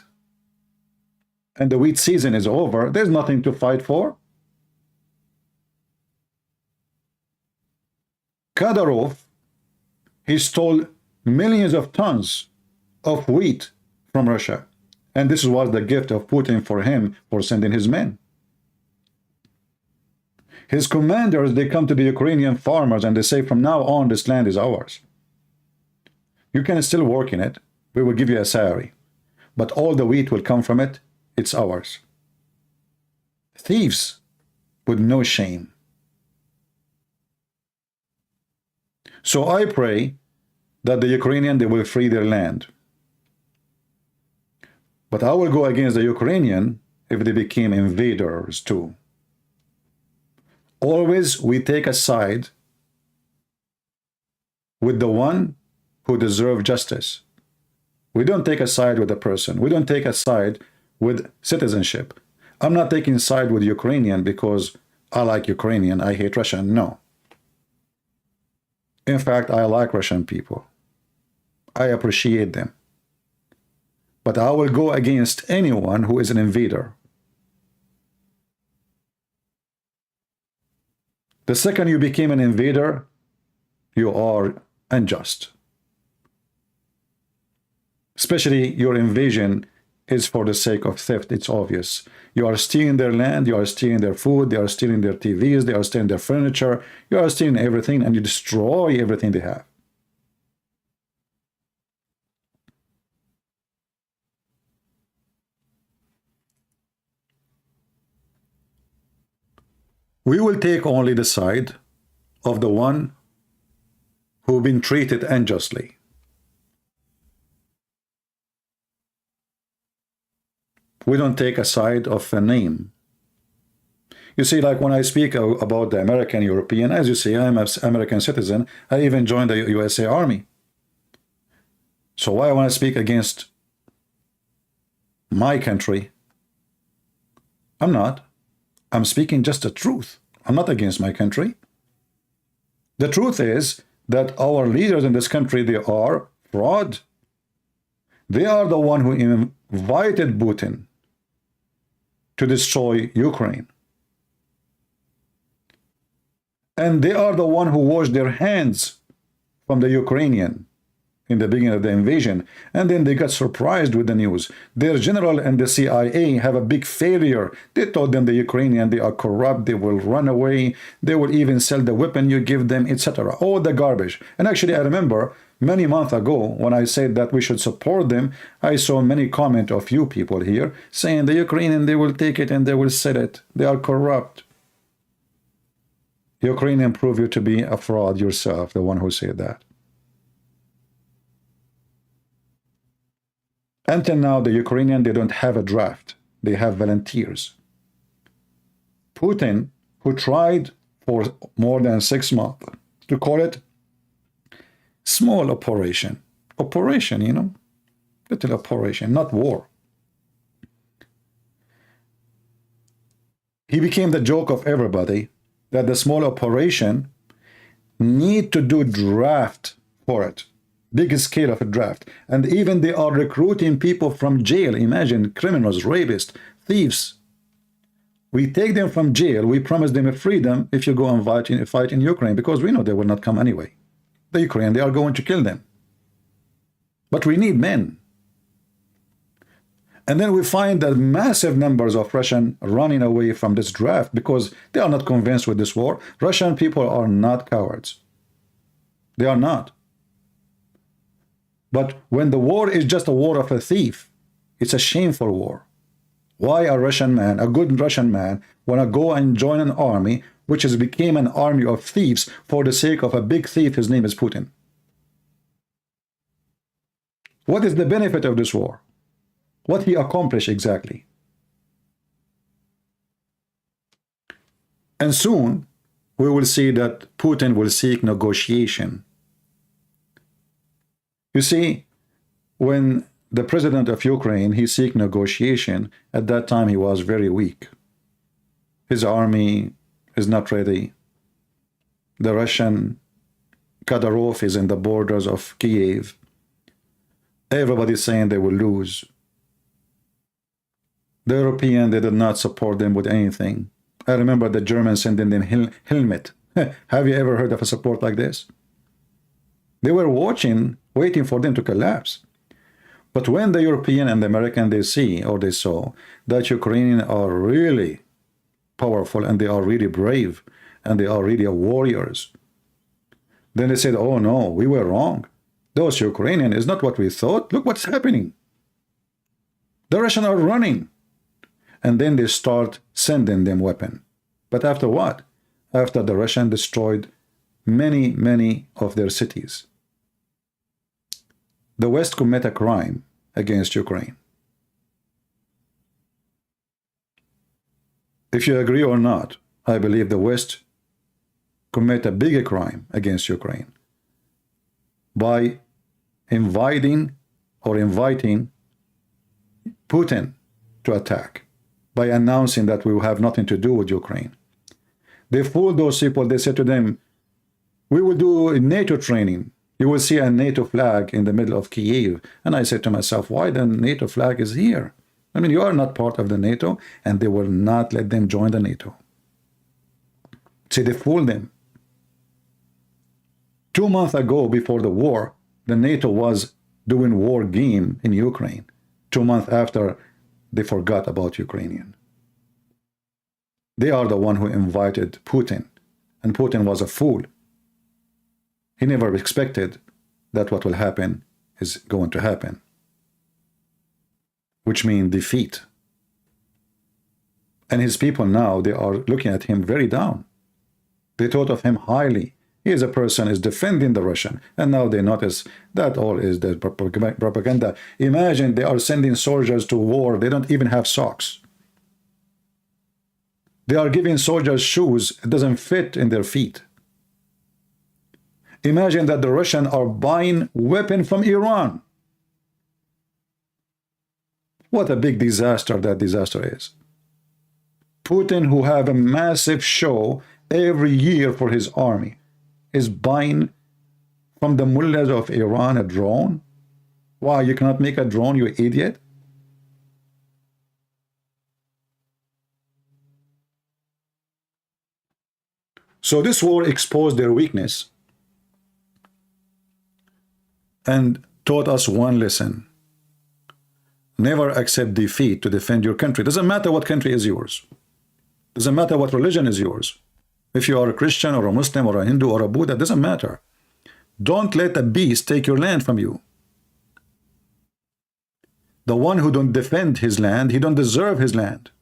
and the wheat season is over, there's nothing to fight for. Kadyrov, he stole millions of tons of wheat from Russia. And this was the gift of Putin for him for sending his men. His commanders, they come to the Ukrainian farmers and they say, from now on, this land is ours. You can still work in it. We will give you a salary. But all the wheat will come from it. It's ours. Thieves with no shame. So I pray that the Ukrainian, they will free their land. But I will go against the Ukrainian if they became invaders too. Always we take a side with the one who deserves justice. We don't take a side with a person. We don't take a side with citizenship. I'm not taking side with Ukrainian because I like Ukrainian, I hate Russian. No. In fact, I like Russian people. I appreciate them. But I will go against anyone who is an invader. The second you became an invader, you are unjust. Especially your invasion is for the sake of theft. It's obvious. You are stealing their land, you are stealing their food, they are stealing their TVs, they are stealing their furniture, you are stealing everything, and you destroy everything they have. We will take only the side of the one who been treated unjustly. We don't take a side of a name. You see, like when I speak about the American European, as you see, I'm an American citizen. I even joined the USA Army. So why I want to speak against my country? I'm not. I'm speaking just the truth. I'm not against my country. The truth is that our leaders in this country, they are fraud. They are the one who invited Putin to destroy Ukraine. And they are the one who washed their hands from the Ukrainian in the beginning of the invasion. And then they got surprised with the news. Their general and the CIA have a big failure. They told them the Ukrainian, they are corrupt, they will run away, they will even sell the weapon you give them, etc. All the garbage. And actually, I remember many months ago, when I said that we should support them, I saw many comments of you people here saying the Ukrainian, they will take it and they will sell it. They are corrupt. Ukrainian prove you to be a fraud yourself, the one who said that. Until now, the Ukrainian, they don't have a draft. They have volunteers. Putin, who tried for more than 6 months to call it small operation. Operation, you know, little operation, not war. He became the joke of everybody that the small operation need to do draft for it. Big scale of a draft. And even they are recruiting people from jail. Imagine, criminals, rapists, thieves. We take them from jail. We promise them a freedom if you go and fight in Ukraine, because we know they will not come anyway. The Ukraine, they are going to kill them. But we need men. And then we find that massive numbers of Russians running away from this draft because they are not convinced with this war. Russian people are not cowards. They are not. But when the war is just a war of a thief, it's a shameful war. Why a Russian man, a good Russian man, want to go and join an army which has become an army of thieves for the sake of a big thief? His name is Putin. What is the benefit of this war? What he accomplished exactly? And soon we will see that Putin will seek negotiation. You see, when the president of Ukraine, he seek negotiation, at that time he was very weak. His army is not ready. The Russian Kadyrov is in the borders of Kiev. Everybody's saying they will lose. The European, they did not support them with anything. I remember the Germans sending them helmet. Have you ever heard of a support like this? They were watching, waiting for them to collapse. But when the European and the American, they see, or they saw, that Ukrainians are really powerful and they are really brave and they are really warriors, then they said, oh no, we were wrong. Those Ukrainians is not what we thought. Look what's happening. The Russians are running. And then they start sending them weapons. But after what? After the Russians destroyed many of their cities. The West commit a crime against Ukraine. If you agree or not, I believe the West commit a bigger crime against Ukraine by inviting Putin to attack, by announcing that we will have nothing to do with Ukraine. They fooled those people. They said to them, we will do NATO training. You will see a NATO flag in the middle of Kiev. And I said to myself, why the NATO flag is here? I mean, you are not part of the NATO, and they will not let them join the NATO. See, they fooled them. 2 months ago, before the war, the NATO was doing war game in Ukraine. 2 months after, they forgot about Ukrainian. They are the one who invited Putin, and Putin was a fool. He never expected that what will happen is going to happen, which means defeat. And his people now, they are looking at him very down. They thought of him highly. He is a person is defending the Russian, and now they notice that all is the propaganda. Imagine they are sending soldiers to war. They don't even have socks. They are giving soldiers shoes. It doesn't fit in their feet. Imagine that the Russians are buying weapons from Iran. What a big disaster that disaster is. Putin, who have a massive show every year for his army, is buying from the mullahs of Iran a drone? Why, you cannot make a drone, you idiot? So this war exposed their weakness and taught us one lesson. Never accept defeat to defend your country. Doesn't matter what country is yours. Doesn't matter what religion is yours. If you are a Christian or a Muslim or a Hindu or a Buddha, doesn't matter. Don't let a beast take your land from you. The one who don't defend his land, he don't deserve his land.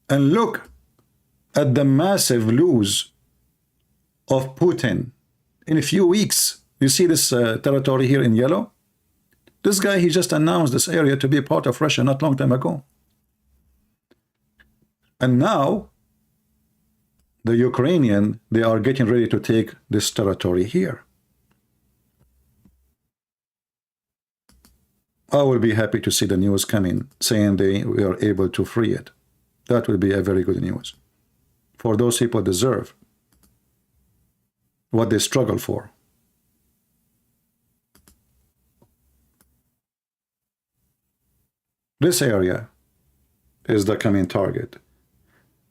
And look at the massive lose of Putin in a few weeks. You see this territory here in yellow? This guy, he just announced this area to be part of Russia not long time ago. And now, the Ukrainian, they are getting ready to take this territory here. I will be happy to see the news coming, saying we are able to free it. That will be a very good news. For those people deserve what they struggle for. This area is the coming target.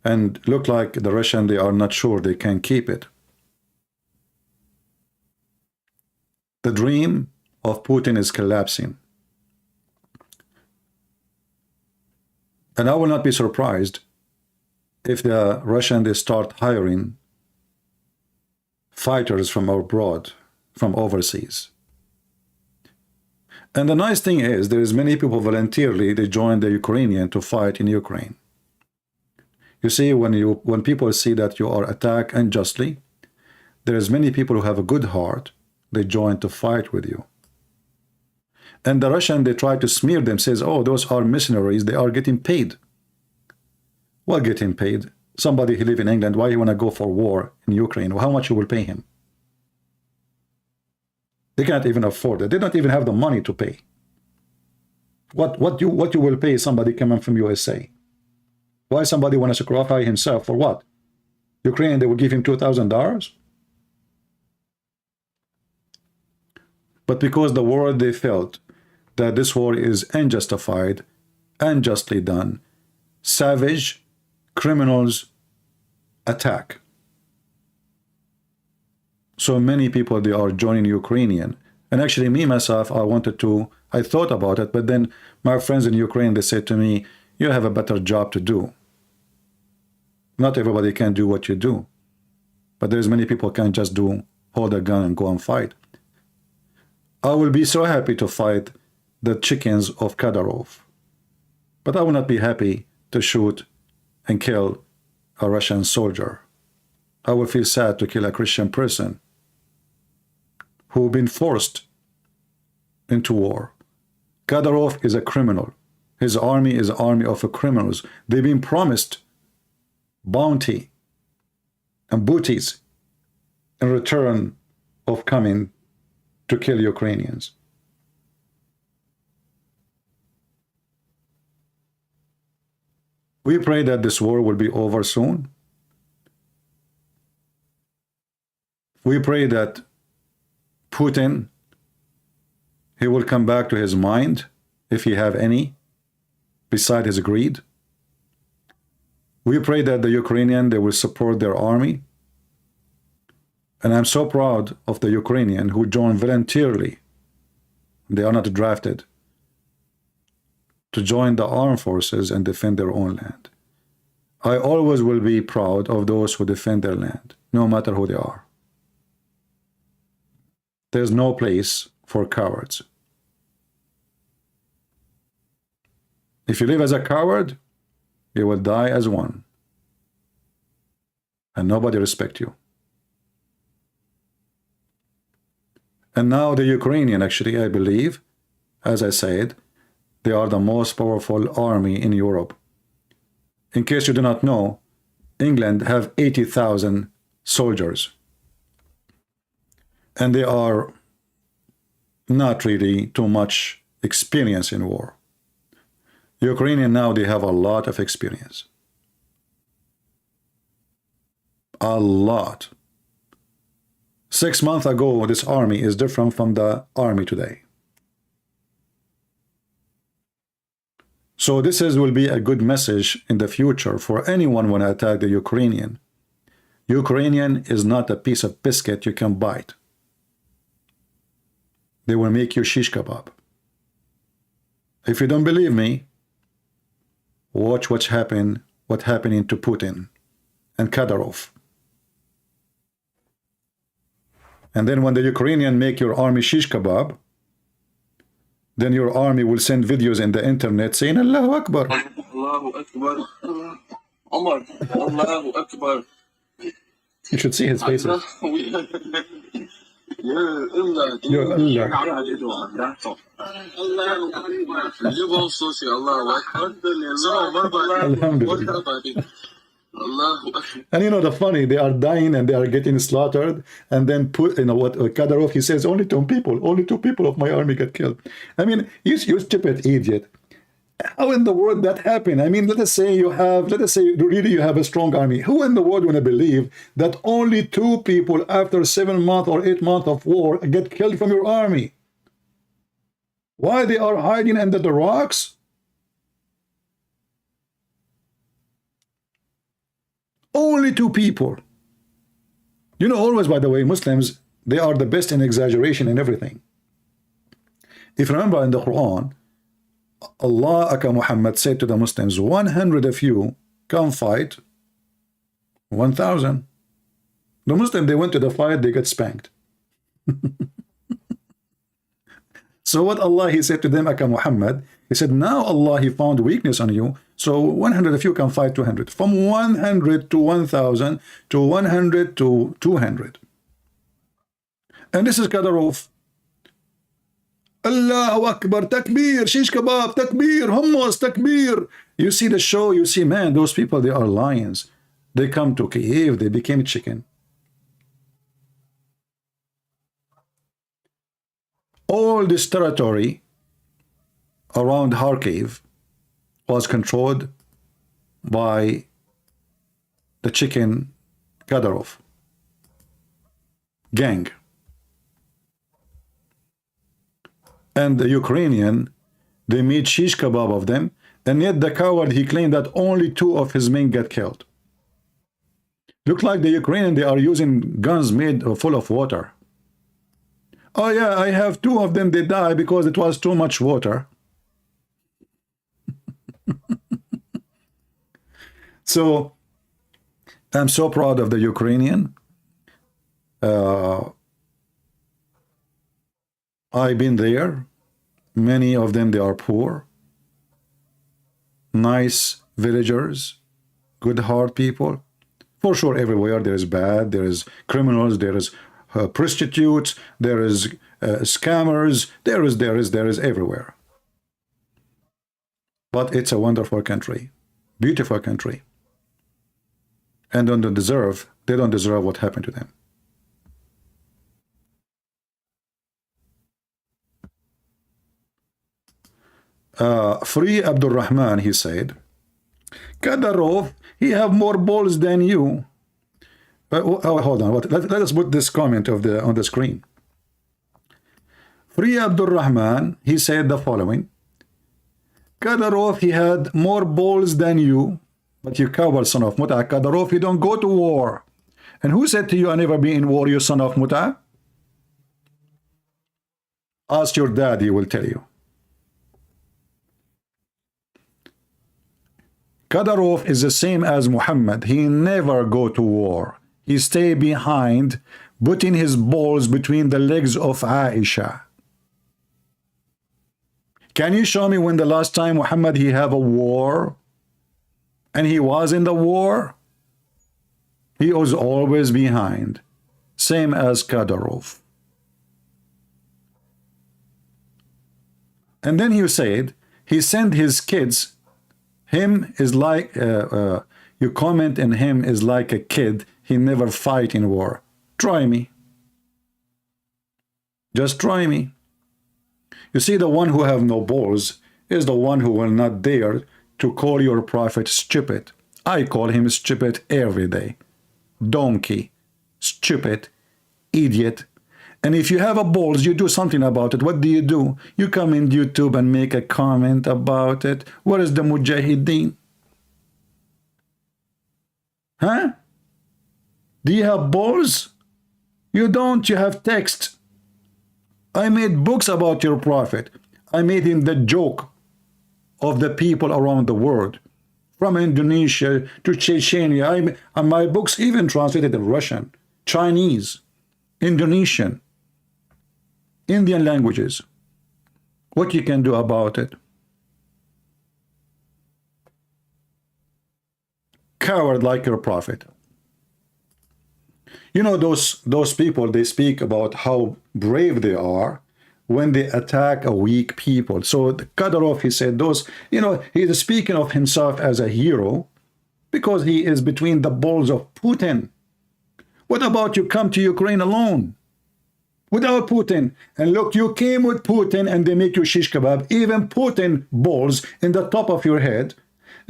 And look like the Russians, they are not sure they can keep it. The dream of Putin is collapsing. And I will not be surprised if the Russians, they start hiring fighters from abroad, from overseas. And the nice thing is, there is many people voluntarily, they join the Ukrainian to fight in Ukraine. You see, when people see that you are attacked unjustly, there is many people who have a good heart, they join to fight with you. And the Russian, they try to smear them, says, oh, those are mercenaries, they are getting paid. What getting paid? Somebody who live in England, why you want to go for war in Ukraine? How much you will pay him? They can't even afford it. They don't even have the money to pay. What you will pay somebody coming from USA? Why somebody want to sacrifice himself for what? Ukraine, they will give him $2,000? But because the world, they felt that this war is unjustified, unjustly done, savage, criminals attack. So many people, they are joining Ukrainian. And actually me, myself, I thought about it, but then my friends in Ukraine, they said to me, you have a better job to do. Not everybody can do what you do. But there's many people can't just hold a gun and go and fight. I will be so happy to fight the chickens of Kadyrov. But I will not be happy to shoot and kill a Russian soldier. I will feel sad to kill a Christian person who been forced into war. Kadyrov is a criminal. His army is an army of criminals. They've been promised bounty and booties in return of coming to kill Ukrainians. We pray that this war will be over soon. We pray that Putin, he will come back to his mind, if he have any, beside his greed. We pray that the Ukrainian, they will support their army. And I'm so proud of the Ukrainian who joined voluntarily. They are not drafted to join the armed forces and defend their own land. I always will be proud of those who defend their land, no matter who they are. There's no place for cowards. If you live as a coward, you will die as one. And nobody respects you. And now the Ukrainian, actually, I believe, as I said, they are the most powerful army in Europe. In case you do not know, England have 80,000 soldiers. And they are not really too much experience in war. Ukrainian now, they have a lot of experience. A lot. 6 months ago, this army is different from the army today. So this will be a good message in the future for anyone when I attack the Ukrainian. Ukrainian is not a piece of biscuit you can bite. They will make you shish kebab. If you don't believe me, watch what's happening to Putin and Kadyrov. And then when the Ukrainian make your army shish kebab, then your army will send videos in the internet saying Allahu Akbar. Allahu Akbar. عمر الله أكبر. You should see his faces. يا الله. جيبهم صوصي الله أكبر. Alhamdulillah. And you know the funny, they are dying and they are getting slaughtered, and then put, you know what, Kadyrov, he says only two people of my army get killed. I mean, you stupid idiot. How in the world that happened? I mean, let us say really you have a strong army. Who in the world want to believe that only 2 people after 7 months or 8 months of war get killed from your army? Why they are hiding under the rocks? Only 2 people. You know, always, by the way, Muslims, they are the best in exaggeration and everything. If you remember in the Quran, Allah, aka Muhammad, said to the Muslims, 100 of you come fight 1,000. The Muslim, they went to the fight, they got spanked. So what Allah, he said to them, aka Muhammad, he said, now Allah, he found weakness on you, so 100 of you can fight 200. From 100 to 1,000 to 100 to 200. And this is Kadyrov. Allahu Akbar, takbir, shish kebab, takbir, hummus, takbir. You see the show, you see, man, those people, they are lions. They come to Kiev, they became chicken. All this territory around Kharkiv was controlled by the chicken Kadyrov gang. And the Ukrainian, they made shish kebab of them, and yet the coward, he claimed that only 2 of his men get killed. Look like the Ukrainian, they are using guns made full of water. Oh yeah, I have 2 of them, they die because it was too much water. So, I'm so proud of the Ukrainian. I've been there. Many of them, they are poor. Nice villagers. Good heart people. For sure, everywhere there is bad. There is criminals. There is prostitutes. There is scammers. There is everywhere. But it's a wonderful country. Beautiful country. And they don't deserve what happened to them. Free Abdul Rahman, he said, Kadyrov, he have more balls than you. Hold on, let us put this comment on the screen. Free Abdul Rahman, he said the following: Kadyrov, he had more balls than you, but you coward son of Muta. Kadyrov, he don't go to war. And who said to you, I never be in war, you son of Muta? Ask your dad, he will tell you. Kadyrov is the same as Muhammad. He never go to war. He stay behind, putting his balls between the legs of Aisha. Can you show me when the last time Muhammad he have a war? And he was in the war? He was always behind. Same as Kadyrov. And then he said, he sent his kids. Him is like, you comment in him is like a kid. He never fight in war. Try me. Just try me. You see, the one who have no balls is the one who will not dare to call your prophet stupid. I call him stupid every day. Donkey. Stupid. Idiot. And if you have a balls, you do something about it. What do? You come in YouTube and make a comment about it. Where is the Mujahideen? Huh? Do you have balls? You don't. You have text. I made books about your prophet. I made him the joke of the people around the world. From Indonesia to Chechnya. And my books even translated in Russian, Chinese, Indonesian, Indian languages. What you can do about it? coward like your prophet. You know, those people, they speak about how brave they are when they attack a weak people. So Kadyrov, he said those, you know, he's speaking of himself as a hero because he is between the balls of Putin. What about you come to Ukraine alone? Without Putin, and look, you came with Putin and they make you shish kebab, even Putin balls in the top of your head,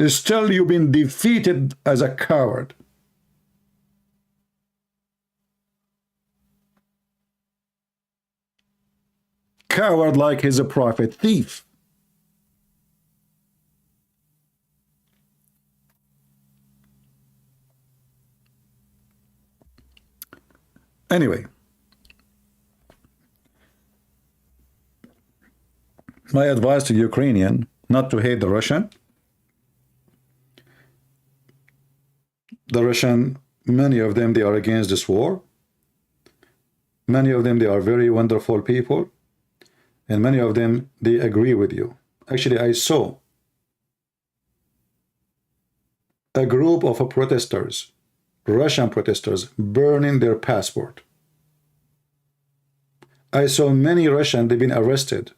still you've been defeated as a coward. Coward like he's a prophet, thief. Anyway, my advice to Ukrainian, not to hate the Russian. The Russian, many of them, they are against this war. Many of them, they are very wonderful people. And many of them, they agree with you. Actually, I saw a group of protesters, Russian protesters, burning their passport. I saw many Russians, they've been arrested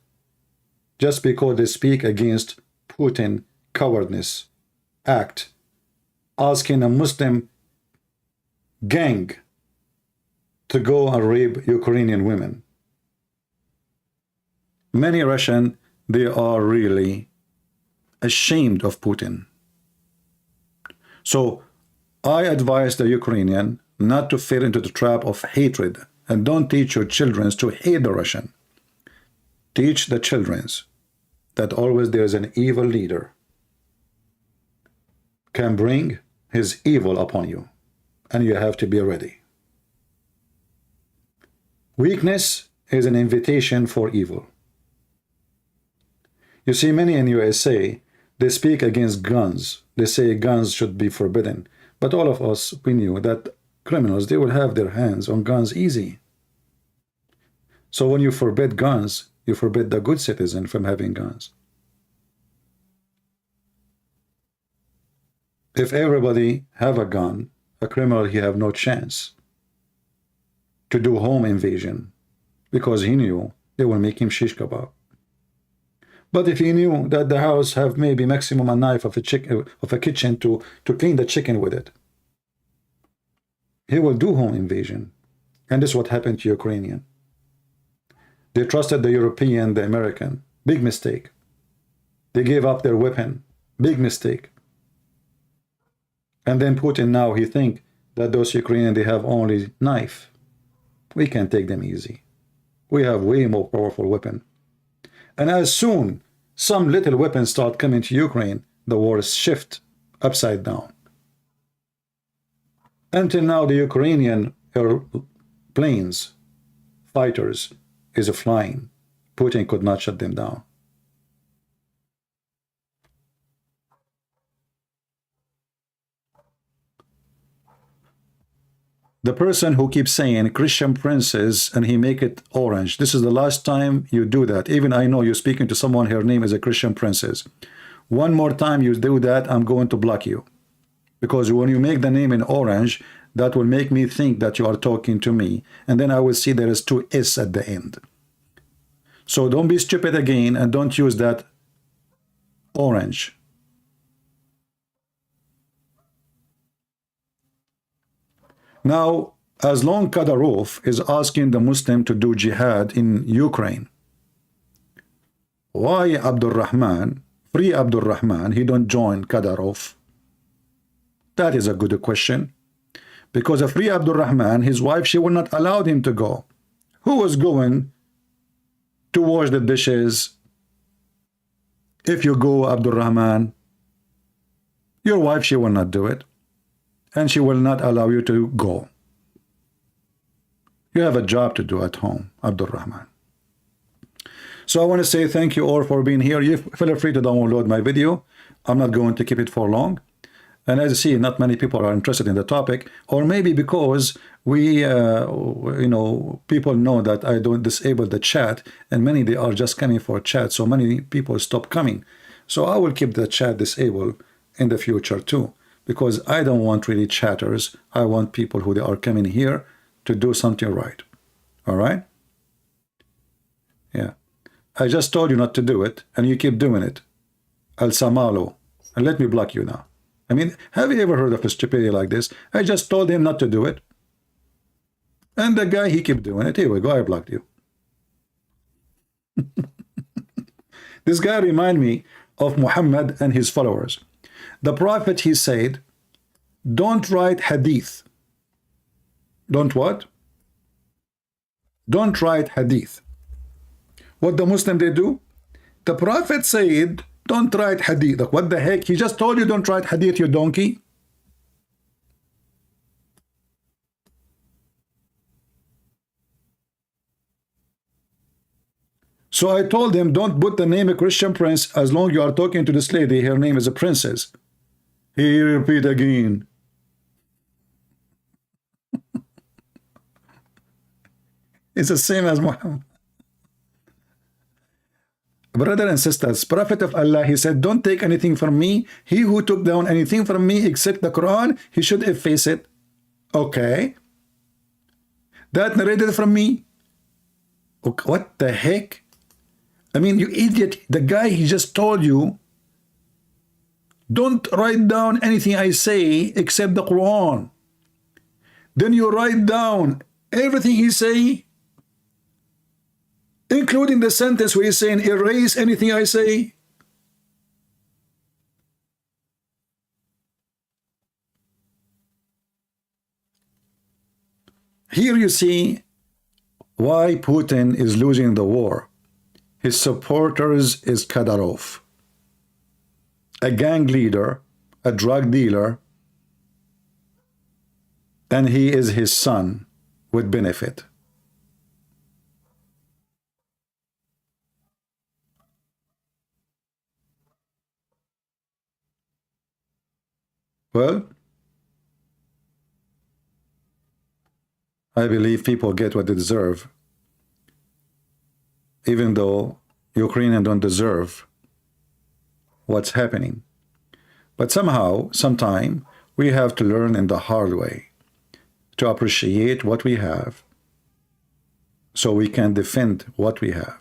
just because they speak against Putin cowardness act, asking a Muslim gang to go and rape Ukrainian women. Many Russians, they are really ashamed of Putin. So I advise the Ukrainian not to fall into the trap of hatred, and don't teach your children to hate the Russian. Teach the children that always there is an evil leader can bring his evil upon you, and you have to be ready. Weakness is an invitation for evil. You see, many in USA, they speak against guns. They say guns should be forbidden. But all of us, we knew that criminals, they will have their hands on guns easy. So when you forbid guns, you forbid the good citizen from having guns. If everybody have a gun, a criminal, he have no chance to do home invasion because he knew they will make him shish kebab. But if he knew that the house have maybe maximum a knife of a kitchen to clean the chicken with it, he will do home invasion. And this is what happened to Ukrainian. They trusted the European, the American. Big mistake. They gave up their weapon. Big mistake. And then Putin now, he think that those Ukrainians, they have only knife. We can take them easy. We have way more powerful weapon. And as soon some little weapons start coming to Ukraine, the war is shift upside down. Until now, the Ukrainian planes, fighters, is flying. Putin could not shut them down. The person who keeps saying Christian princes and he make it orange, this is the last time you do that. Even I know you're speaking to someone, her name is a Christian princess. One more time you do that, I'm going to block you. Because when you make the name in orange, that will make me think that you are talking to me. And then I will see there is 2 S at the end. So don't be stupid again and don't use that orange. Now, as long Kadyrov is asking the Muslim to do jihad in Ukraine, why Abdul Rahman, free Abdul Rahman, he don't join Kadyrov? That is a good question. Because a free Abdul Rahman, his wife, she will not allow him to go. Who was going to wash the dishes if you go, Abdul Rahman? Your wife, she will not do it. And she will not allow you to go. You have a job to do at home, Abdul Rahman. So I want to say thank you all for being here. You feel free to download my video. I'm not going to keep it for long. And as you see, not many people are interested in the topic, or maybe because we, people know that I don't disable the chat, and many, they are just coming for chat. So many people stop coming. So I will keep the chat disabled in the future too. because I don't want really chatters. I want people who are coming here to do something right. All right? Yeah. I just told you not to do it, and you keep doing it. Al Samalo. And let me block you now. I mean, have you ever heard of a stupidity like this? I just told him not to do it. And the guy, he kept doing it. Here we go, I blocked you. This guy remind me of Muhammad and his followers. The Prophet, he said, don't write hadith. Don't what? Don't write hadith. What the Muslim they do? The Prophet said, don't write hadith. Like, what the heck? He just told you don't write hadith, you donkey. So I told him, don't put the name of Christian prince as long you are talking to this lady. Her name is a princess. He repeat again. It's the same as Muhammad. Brother and sisters, Prophet of Allah, he said, don't take anything from me. He who took down anything from me except the Quran, he should efface it. Okay. That narrated from me. Okay, what the heck? I mean, you idiot. The guy, he just told you, don't write down anything I say except the Quran. Then you write down everything he say, including the sentence where he's saying, erase anything I say. Here you see why Putin is losing the war. His supporters is Kadyrov, a gang leader, a drug dealer, and he is his son with benefit. Well, I believe people get what they deserve, even though Ukrainians don't deserve what's happening. But somehow, sometime, we have to learn in the hard way to appreciate what we have so we can defend what we have.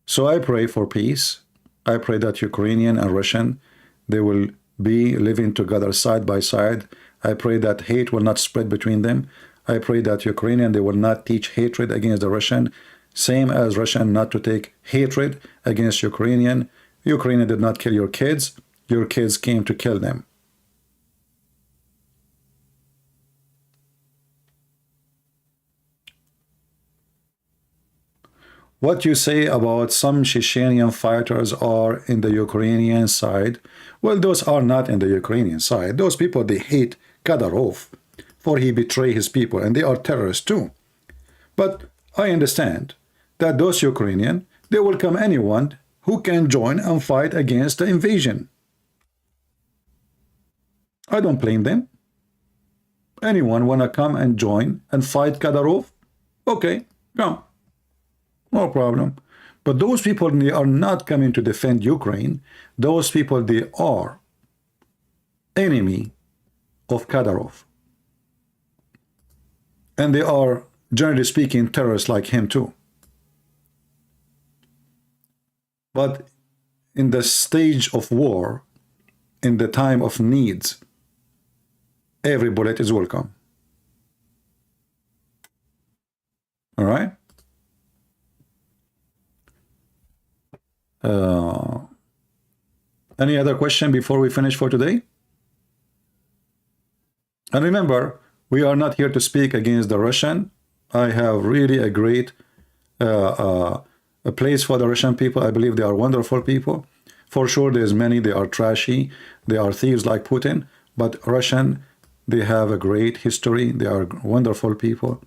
So I pray for peace. I pray that Ukrainian and Russian, they will be living together side by side. I pray that hate will not spread between them. I pray that Ukrainian, they will not teach hatred against the Russian, same as Russian not to take hatred against Ukrainian. Ukrainian did not kill your kids came to kill them. What you say about some Chechenian fighters are in the Ukrainian side, well, those are not in the Ukrainian side. Those people, they hate Kadyrov, for he betrayed his people, and they are terrorists too. But I understand that those Ukrainian, they welcome anyone who can join and fight against the invasion. I don't blame them. Anyone wanna come and join and fight Kadyrov? Okay, come. No problem. But those people, they are not coming to defend Ukraine. Those people, they are enemy of Kadyrov. And they are, generally speaking, terrorists like him too. But in the stage of war, in the time of needs, every bullet is welcome. All right? Any other question before we finish for today? And remember, we are not here to speak against the Russian. I have really a great a place for the Russian people. I believe they are wonderful people. For sure, there's many, they are trashy. They are thieves like Putin. But Russian, they have a great history. They are wonderful people.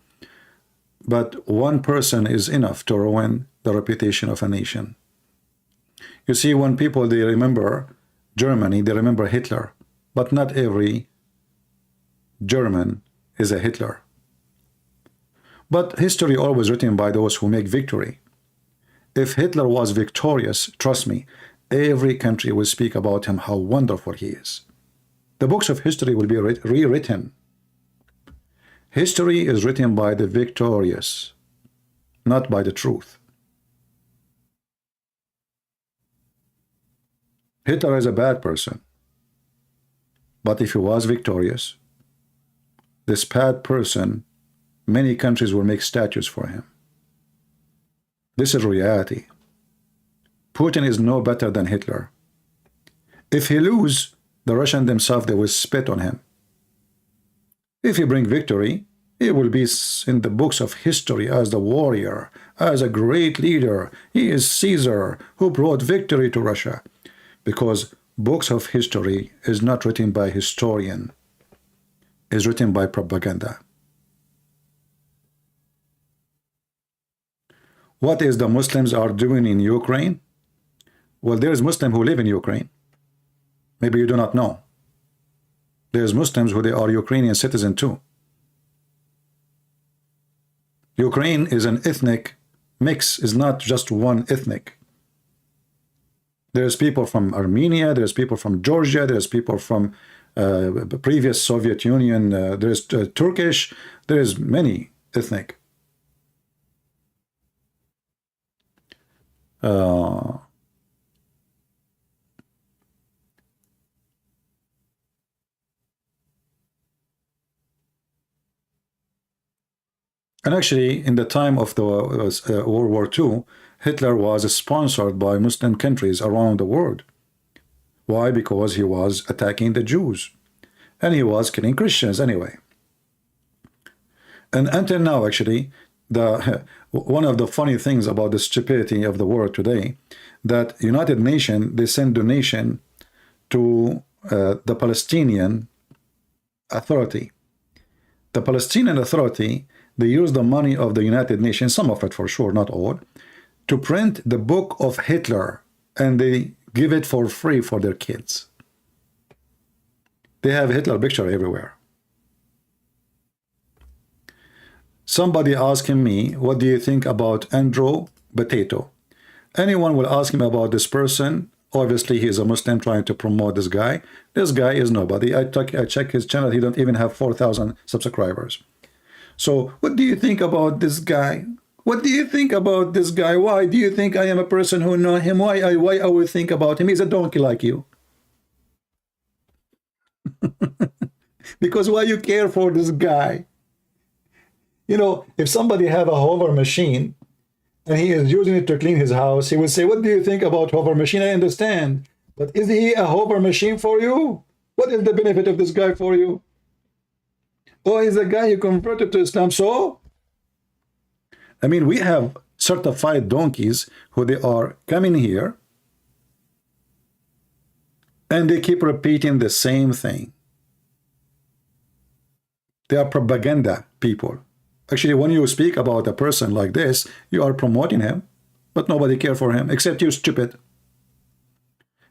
But one person is enough to ruin the reputation of a nation. You see, when people, they remember Germany, they remember Hitler. But not every German is a Hitler. But history always written by those who make victory. If Hitler was victorious, trust me, every country will speak about him, how wonderful he is. The books of history will be rewritten. History is written by the victorious, not by the truth. Hitler is a bad person, but if he was victorious, this bad person, many countries will make statues for him. This is reality. Putin is no better than Hitler. If he loses, the Russians themselves, they will spit on him. If he brings victory, he will be in the books of history as the warrior, as a great leader. He is Caesar who brought victory to Russia. Because books of history is not written by historian, is written by propaganda. What is the Muslims are doing in Ukraine? Well, there is Muslims who live in Ukraine. Maybe you do not know. There's Muslims who they are Ukrainian citizens too. Ukraine is an ethnic mix, is not just one ethnic. There's people from Armenia, there's people from Georgia, there's people from previous Soviet Union, there's Turkish, there's many ethnic. And actually, in the time of the World War II, Hitler was sponsored by Muslim countries around the world. Why? Because he was attacking the Jews. And he was killing Christians anyway. And until now, actually, one of the funny things about the stupidity of the world today, that United Nations, they send donation to the Palestinian Authority. The Palestinian Authority, they use the money of the United Nations, some of it for sure, not all, to print the book of Hitler, and they give it for free for their kids. They have Hitler picture everywhere. Somebody asking me, what do you think about Andrew Potato? Anyone will ask him about this person. Obviously, he is a Muslim trying to promote this guy. This guy is nobody. I check his channel. He don't even have 4,000 subscribers. So what do you think about this guy? What do you think about this guy? Why do you think I am a person who know him? Why I would think about him? He's a donkey like you. Because why you care for this guy? You know, if somebody have a hover machine and he is using it to clean his house, he would say, what do you think about hover machine? I understand. But is he a hover machine for you? What is the benefit of this guy for you? Oh, he's a guy who converted to Islam. So, I mean, we have certified donkeys who they are coming here and they keep repeating the same thing. They are propaganda people. Actually, when you speak about a person like this, you are promoting him, but nobody cares for him, except you, stupid.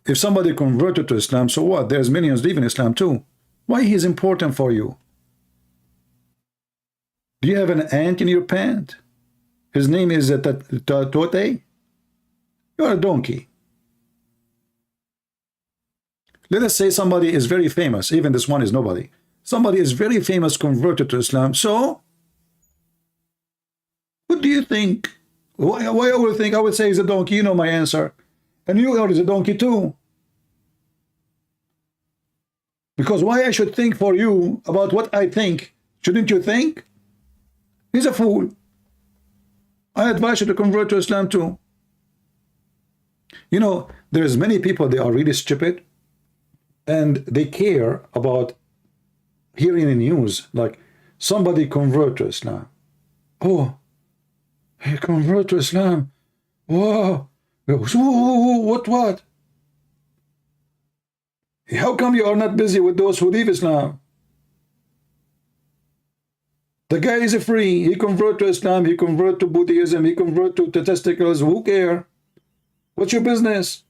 If somebody converted to Islam, so what? There's millions leaving Islam too. Why he's important for you? Do you have an ant in your pant? His name is Tote? You are a donkey. Let us say somebody is very famous. Even this one is nobody. Somebody is very famous, converted to Islam. So, what do you think? Why I would think? I would say he's a donkey. You know my answer. And you are a donkey too. Because why I should think for you about what I think? Shouldn't you think? He's a fool. I advise you to convert to Islam too. You know, there's many people, they are really stupid. And they care about hearing in news, like somebody convert to Islam. Oh, he convert to Islam. Whoa. What? How come you are not busy with those who leave Islam? The guy is free. He convert to Islam. He convert to Buddhism. He convert to testicles. Who care? What's your business?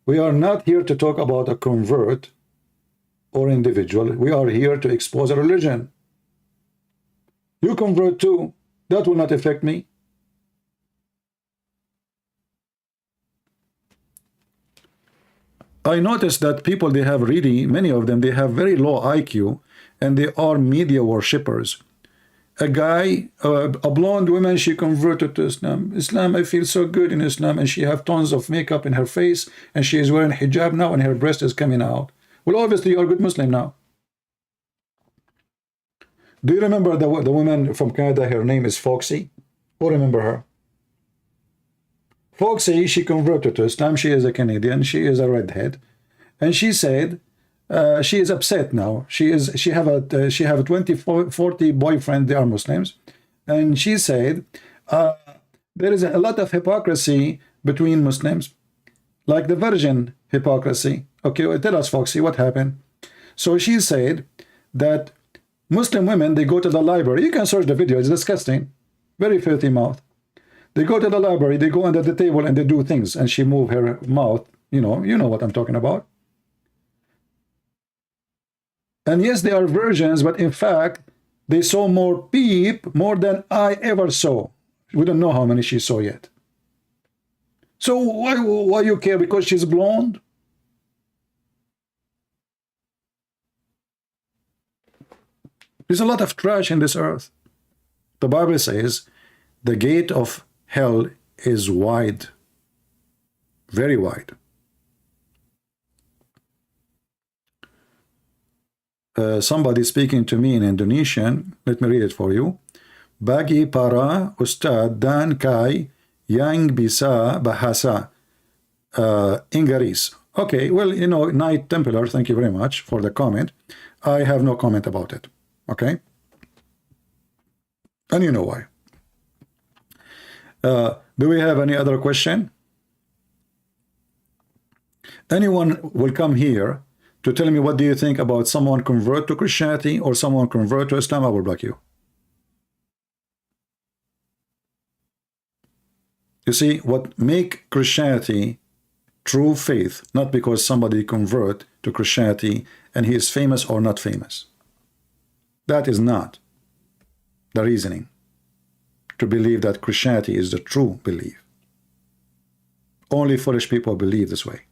We are not here to talk about a convert or individual. We are here to expose a religion. You convert too. That will not affect me. I noticed that people, they have really, many of them, they have very low IQ, and they are media worshippers. A guy, a blonde woman, she converted to Islam. Islam, I feel so good in Islam, and she have tons of makeup in her face, and she is wearing hijab now, and her breast is coming out. Well, obviously, you're a good Muslim now. Do you remember the woman from Canada? Her name is Foxy. Who remember her? Foxy, she converted to Islam. She is a Canadian. She is a redhead, and she said she is upset now. She have a 20, 40 boyfriend. They are Muslims, and she said there is a lot of hypocrisy between Muslims, like the virgin hypocrisy. Okay, well, tell us, Foxy, what happened? So she said that Muslim women, they go to the library. You can search the video. It's disgusting. Very filthy mouth. They go to the library, they go under the table, and they do things, and she move her mouth. You know what I'm talking about. And yes, they are virgins, but in fact, they saw more peep, more than I ever saw. We don't know how many she saw yet. So why you care? Because she's blonde? There's a lot of trash in this earth. The Bible says the gate of hell is wide, very wide. Somebody speaking to me in Indonesian, let me read it for you. Bagi para ustad dan kai yang bisa bahasa Inggris. Okay, well, Knight Templar, thank you very much for the comment. I have no comment about it. Okay? And you know why. Do we have any other question? Anyone will come here to tell me what do you think about someone convert to Christianity or someone convert to Islam? I will block you. You see, what make Christianity true faith, not because somebody convert to Christianity and he is famous or not famous. That is not the reasoning to believe that Christianity is the true belief. Only foolish people believe this way.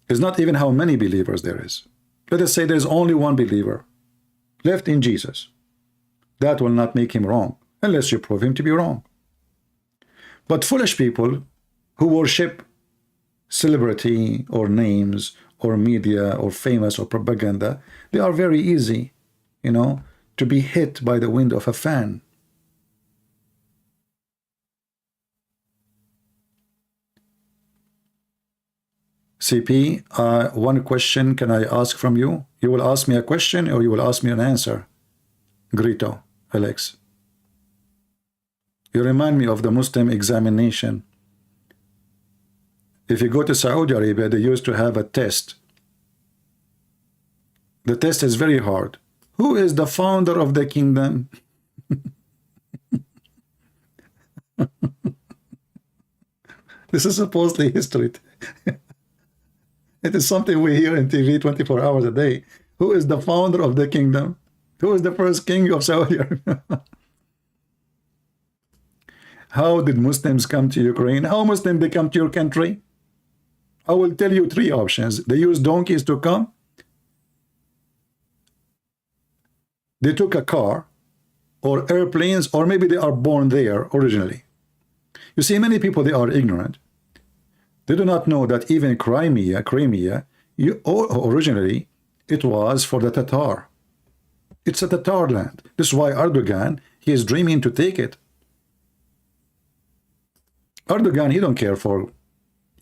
It's not even how many believers there is. Let us say there's only one believer left in Jesus. That will not make him wrong, unless you prove him to be wrong. But foolish people who worship celebrity or names or media or famous or propaganda, they are very easy, to be hit by the wind of a fan. CP, one question can I ask from you? You will ask me a question or you will ask me an answer? Grito, Alex. You remind me of the Muslim examination. If you go to Saudi Arabia, they used to have a test. The test is very hard. Who is the founder of the kingdom? This is supposedly history. It is something we hear in TV 24 hours a day. Who is the founder of the kingdom? Who is the first king of Saudi Arabia? How did Muslims come to Ukraine? How Muslims they come to your country? I will tell you three options. They use donkeys to come. They took a car or airplanes, or maybe they are born there originally. You see, many people, they are ignorant. They do not know that even Crimea, originally, it was for the Tatar. It's a Tatar land. This is why Erdogan, he is dreaming to take it. Erdogan, he don't care for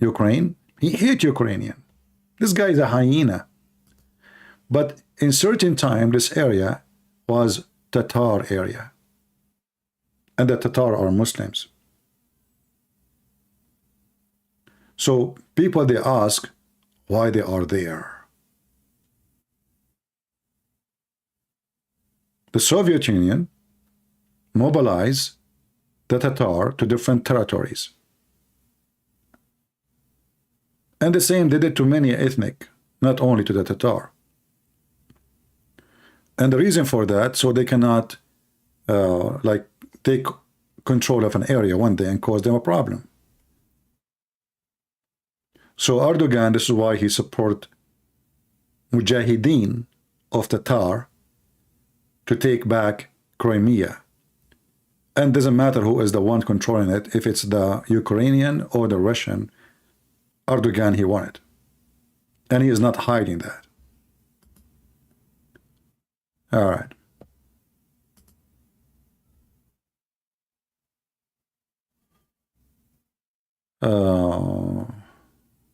Ukraine. He hates Ukrainian. This guy is a hyena. But in certain time, this area was Tatar area. And the Tatar are Muslims. So people, they ask why they are there. The Soviet Union mobilized the Tatar to different territories. And the same they did to many ethnic, not only to the Tatar. And the reason for that, so they cannot take control of an area one day and cause them a problem. So Erdogan, this is why he support Mujahideen of Tatar to take back Crimea. And doesn't matter who is the one controlling it, if it's the Ukrainian or the Russian, Erdogan, he won it. And he is not hiding that. All right.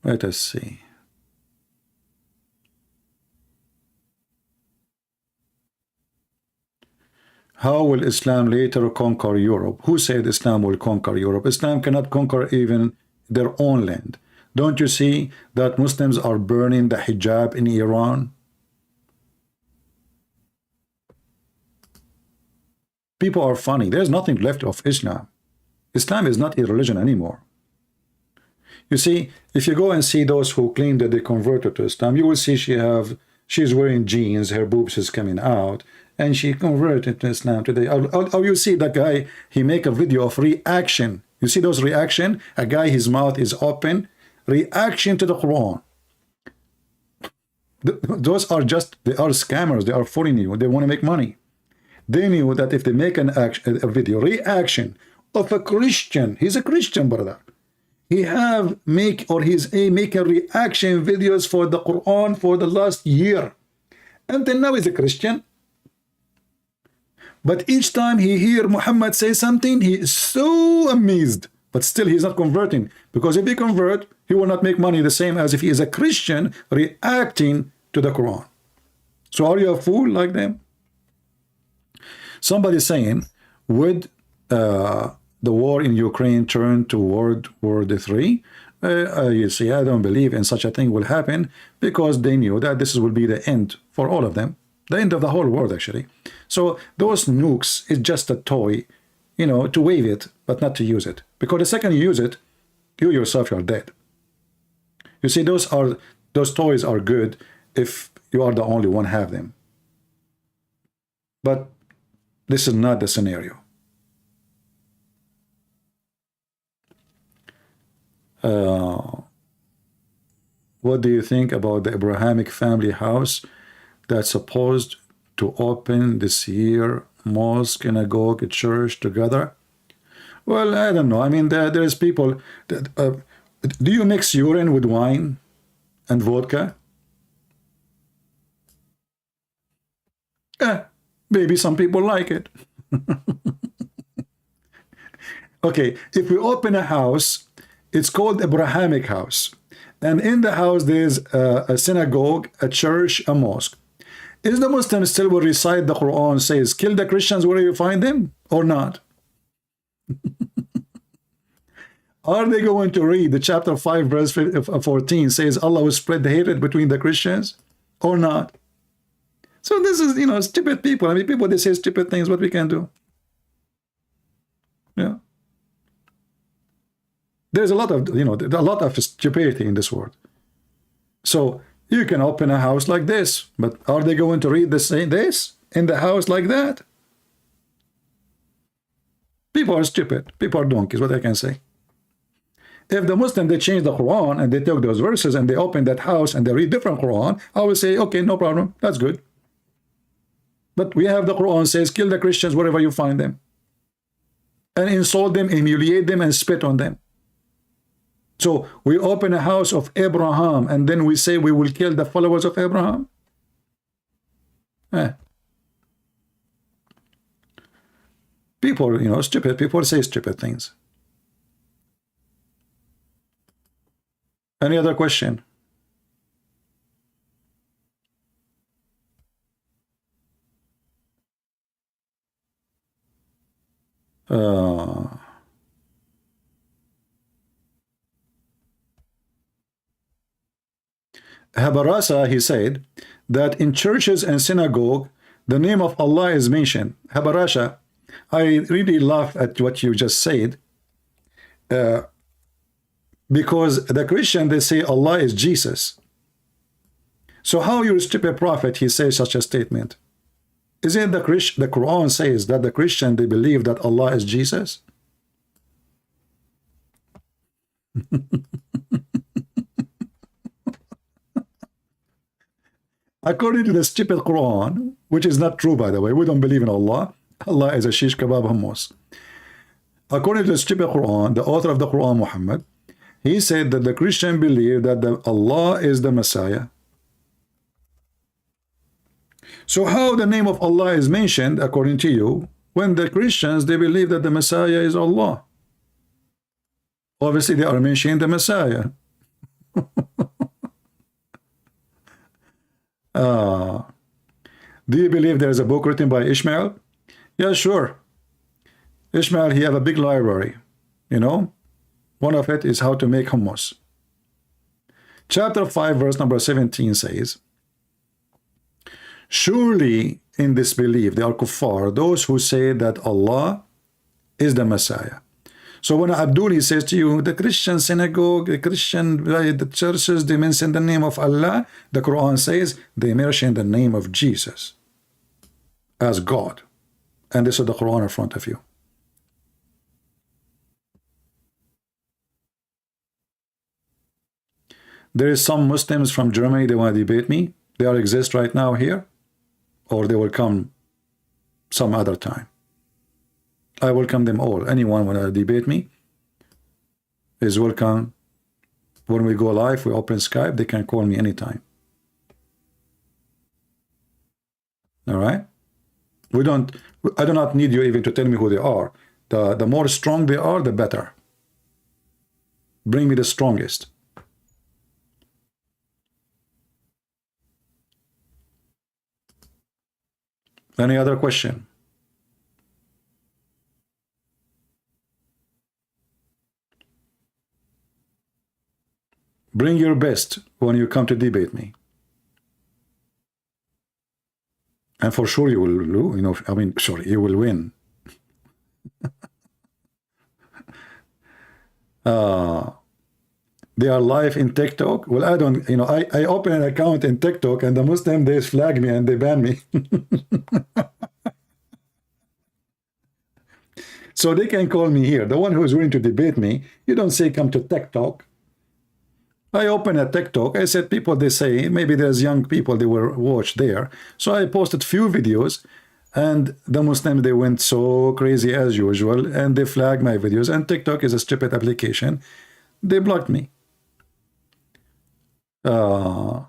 Let us see. How will Islam later conquer Europe? Who said Islam will conquer Europe? Islam cannot conquer even their own land. Don't you see that Muslims are burning the hijab in Iran? People are funny. There's nothing left of Islam. Islam is not a religion anymore. You see, if you go and see those who claim that they converted to Islam, you will see she's wearing jeans, her boobs is coming out, and she converted to Islam today. Or you see that guy, he make a video of reaction. You see those reaction? A guy, his mouth is open, reaction to the Quran. Those are they are scammers. They are fooling you. They want to make money. They knew that if they make a video reaction of a Christian, he's a Christian brother, he make a reaction videos for the Quran for the last year. Until now he's a Christian. But each time he hear Muhammad say something, he is so amazed. But still he's not converting. Because if he convert, he will not make money the same as if he is a Christian reacting to the Quran. So are you a fool like them? Somebody saying, would the war in Ukraine turn to World War III? You see, I don't believe in such a thing will happen because they knew that this will be the end for all of them. The end of the whole world, actually. So those nukes is just a toy, you know, to wave it, but not to use it. Because the second you use it, you yourself are dead. You see, those toys are good if you are the only one have them. But this is not the scenario. What do you think about the Abrahamic family house that's supposed to open this year? Mosque, synagogue, church together? Well, I don't know. I mean, there's people that, do you mix urine with wine and vodka? Maybe some people like it. Okay, if we open a house, it's called Abrahamic house. And in the house, there's a synagogue, a church, a mosque. Is the Muslim still will recite the Quran, says, kill the Christians wherever you find them, or not? Are they going to read the chapter 5, verse 14, says Allah will spread the hatred between the Christians, or not? So this is, you know, stupid people. I mean, people, they say stupid things, what we can do? Yeah. There's a lot of, you know, a lot of stupidity in this world. So you can open a house like this, but are they going to read this in the house like that? People are stupid. People are donkeys, what I can say. If the Muslim, they change the Quran and they took those verses and they open that house and they read different Quran, I will say, okay, no problem. That's good. But we have the Quran says, kill the Christians wherever you find them. And insult them, humiliate them, and spit on them. So we open a house of Abraham and then we say we will kill the followers of Abraham? People, you know, stupid people say stupid things. Any other question? Habarasa, he said that in churches and synagogue, the name of Allah is mentioned. Habarasha, I really laugh at what you just said, because the Christian, they say Allah is Jesus. So how your stupid prophet, he says such a statement? Isn't the Quran says that the Christian, they believe that Allah is Jesus? according to the stupid Quran, which is not true, by the way, we don't believe in Allah. Allah is a shish kebab hummus. According to the stupid Quran, the author of the Quran, Muhammad, he said that the Christian believe that Allah is the Messiah. So how the name of Allah is mentioned, according to you, when the Christians, they believe that the Messiah is Allah? Obviously, they are mentioning the Messiah. Do you believe there is a book written by Ishmael? Yeah, sure. Ishmael, he have a big library, you know. One of it is how to make hummus. Chapter 5, verse number 17 says, surely in this belief, they are kuffar, those who say that Allah is the Messiah. So when Abdul says to you, the Christian synagogue, the churches, they mention the name of Allah, the Quran says they mention the name of Jesus as God. And this is the Quran in front of you. There is some Muslims from Germany, they want to debate me. They all exist right now here, or they will come some other time. I welcome them all. Anyone want to debate me is welcome. When we go live, we open Skype, they can call me anytime. All right? I do not need you even to tell me who they are. The more strong they are, the better. Bring me the strongest. Any other question? Bring your best when you come to debate me. And for sure you will lose, you know, I mean, sorry, you will win. They are live in TikTok. Well, I don't, you know, I open an account in TikTok and the Muslim, they flag me and they ban me. So they can call me here. The one who is willing to debate me, you don't say come to TikTok. I open a TikTok. I said people, they say, maybe there's young people, they will watch there. So I posted few videos and the Muslims, they went so crazy as usual and they flagged my videos. And TikTok is a stupid application. They blocked me. Do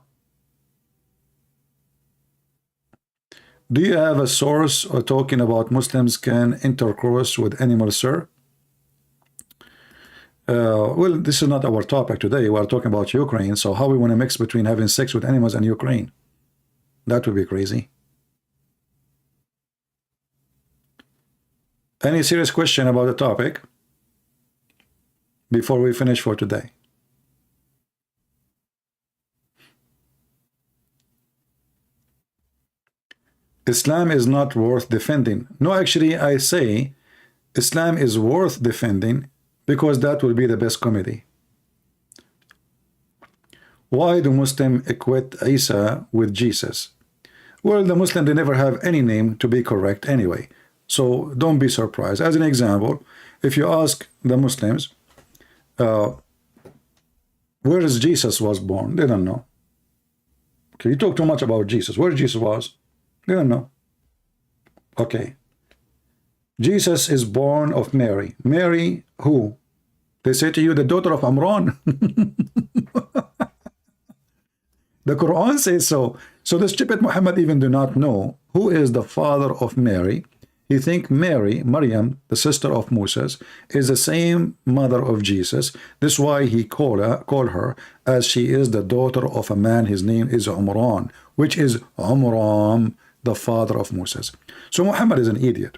you have a source or talking about Muslims can intercourse with animals, sir? Well, this is not our topic today. We are talking about Ukraine. So how we want to mix between having sex with animals and Ukraine? That would be crazy. Any serious question about the topic before we finish for today? Islam is not worth defending. No, actually, I say Islam is worth defending because that will be the best comedy. Why do Muslims equate Isa with Jesus? Well, the Muslim, they never have any name to be correct anyway. So don't be surprised. As an example, if you ask the Muslims, where is Jesus was born? They don't know. Okay, you talk too much about Jesus. Where Jesus was? They don't know. Okay. Jesus is born of Mary. Mary who? They say to you, the daughter of Amran. The Quran says so. So the stupid Muhammad even do not know who is the father of Mary. He think Mary, Maryam, the sister of Moses, is the same mother of Jesus. This is why he call her as she is the daughter of a man. His name is Umran, which is Umram, the father of Moses. So Muhammad is an idiot.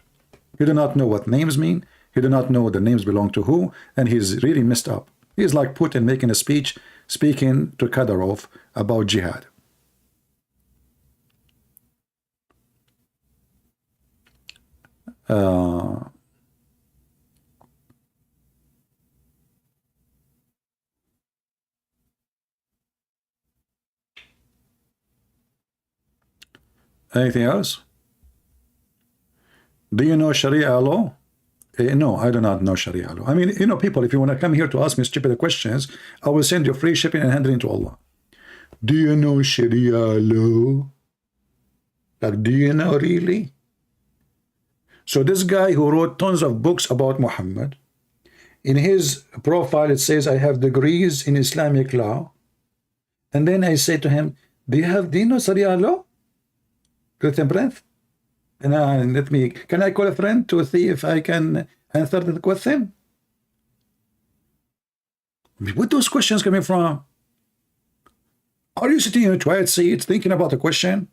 He do not know what names mean. He do not know the names belong to who, and he's really messed up. He's like Putin making a speech, speaking to Kadyrov about jihad. Anything else? Do you know Sharia law? No, I do not know Sharia law. I mean, you know, people, if you want to come here to ask me stupid questions, I will send you free shipping and handling to Allah. Do you know Sharia law? Like, do you know really? So this guy who wrote tons of books about Muhammad, in his profile it says, I have degrees in Islamic law. And then I say to him, do you know Sharia law? Christian breath? And can I call a friend to see if I can answer the question? What those questions coming from? Are you sitting in a toilet seat thinking about a question?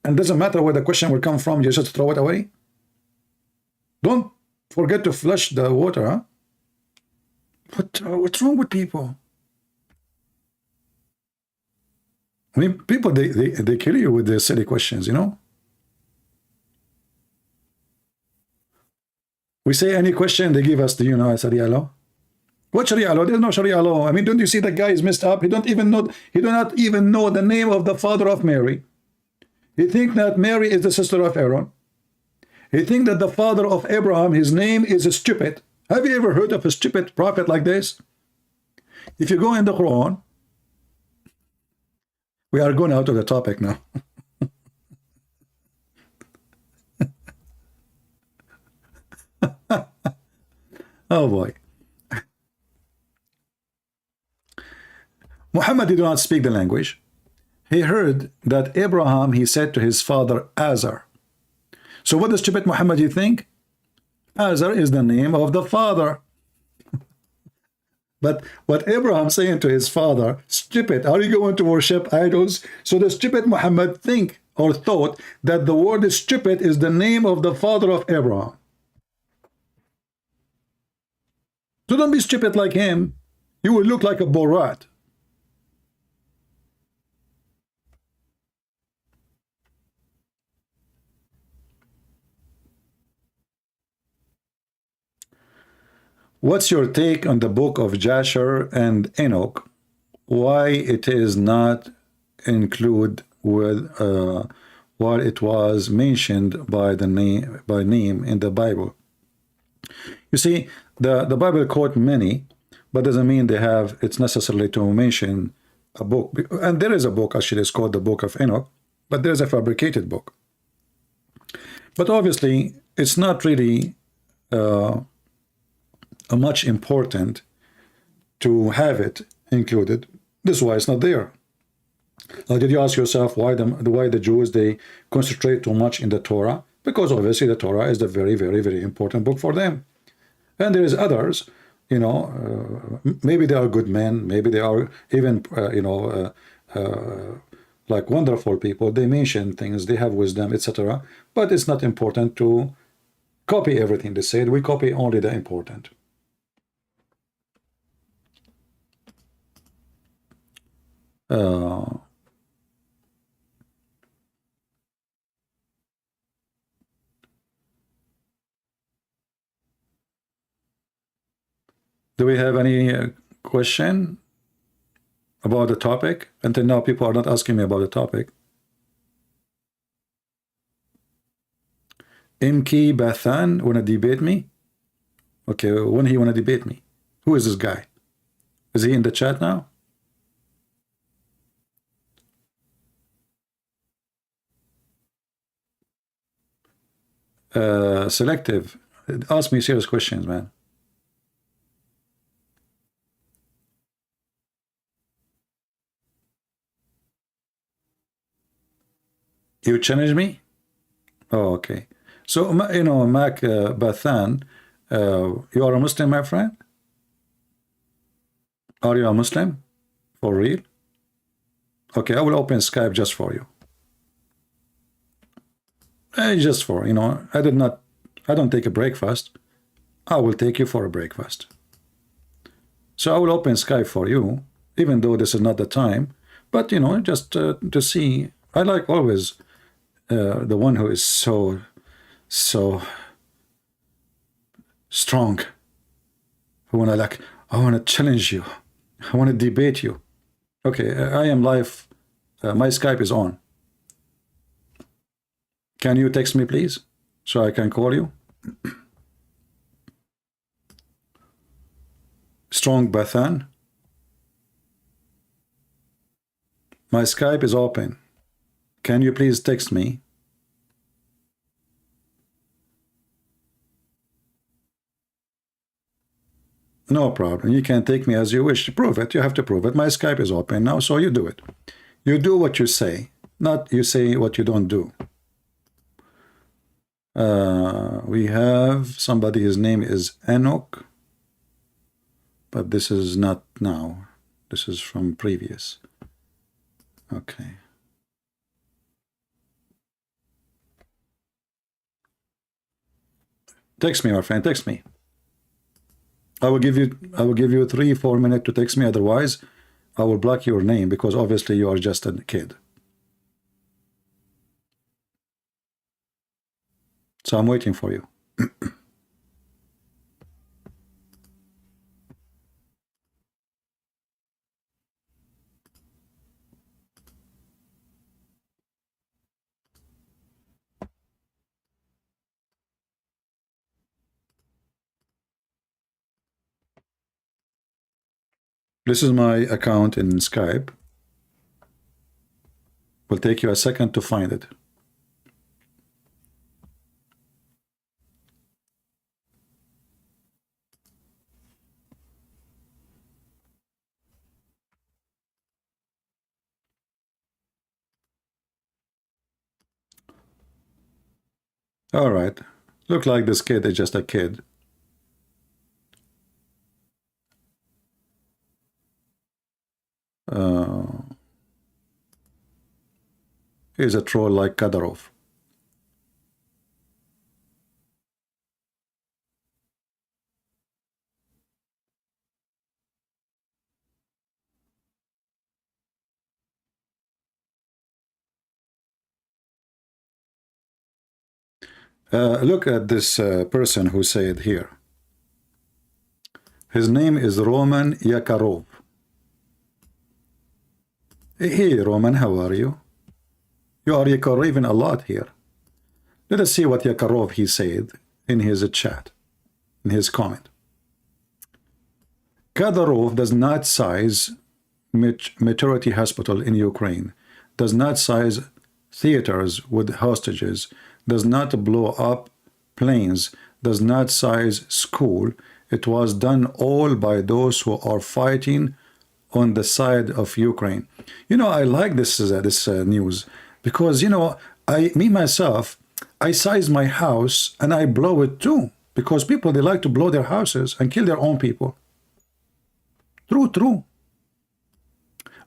And doesn't matter where the question will come from, you just throw it away? Don't forget to flush the water, huh? What's wrong with people? I mean, people, they kill you with their silly questions, you know? We say any question, they give us, do you know Sharia law? What Sharia law? There's no Sharia law. I mean, don't you see that guy is messed up? He do not even know the name of the father of Mary. He think that Mary is the sister of Aaron. He think that the father of Abraham, his name is stupid. Have you ever heard of a stupid prophet like this? If you go in the Quran, we are going out of the topic now. Oh boy. Muhammad did not speak the language. He heard that Abraham, he said to his father, Azar. So what does stupid Muhammad you think? Azar is the name of the father. But what Abraham saying to his father, stupid, are you going to worship idols? So the stupid Muhammad think or thought that the word stupid is the name of the father of Abraham. So don't be stupid like him. You will look like a Borat. What's your take on the book of Jasher and Enoch? Why it is not included with while it was mentioned by name in the Bible? You see, the Bible quote many, but doesn't mean it's necessarily to mention a book. And there is a book actually, it's called the Book of Enoch, but there's a fabricated book. But obviously, it's not really much important to have it included. This is why it's not there. Did you ask yourself why the Jews, they concentrate too much in the Torah? Because obviously the Torah is the very, very, very important book for them. And there is others, you know, maybe they are good men, maybe they are even, like wonderful people. They mention things, they have wisdom, etc. But it's not important to copy everything they said. We copy only the important. Do we have any question about the topic? Until now, people are not asking me about the topic. MK Bathan wanna debate me? Okay, when he wanna debate me? Who is this guy? Is he in the chat now? Selective. Ask me serious questions, man. You challenge me? Oh, okay. So, you know, Mac Bathan, you are a Muslim, my friend? Are you a Muslim? For real? Okay, I will open Skype just for you. Just for, you know, I don't take a breakfast. I will take you for a breakfast. So I will open Skype for you, even though this is not the time. But, you know, just to see. I like always the one who is so strong. Who I want to challenge you. I want to debate you. Okay, I am live. My Skype is on. Can you text me, please, so I can call you? Strong Bathan. My Skype is open. Can you please text me? No problem. You can take me as you wish. Prove it. You have to prove it. My Skype is open now, so you do it. You do what you say, not you say what you don't do. We have somebody, his name is Anak, but this is not now. This is from previous. Okay. Text me, my friend, text me. I will give you 3-4 minutes to text me, otherwise I will block your name because obviously you are just a kid. So I'm waiting for you. This is my account in Skype. Will take you a second to find it. All right. Look like this kid is just a kid. He's a troll like Kadyrov. Look at this person who said here. His name is Roman Yakarov. Hey, Roman, how are you? You are Yakaroving a lot here. Let us see what Yakarov he said in his chat, in his comment. Kadyrov does not size maternity hospital in Ukraine, does not size theaters with hostages, does not blow up planes, does not size school. It was done all by those who are fighting on the side of Ukraine. You know, I like this news because, you know, me myself, I size my house and I blow it too, because people, they like to blow their houses and kill their own people. True.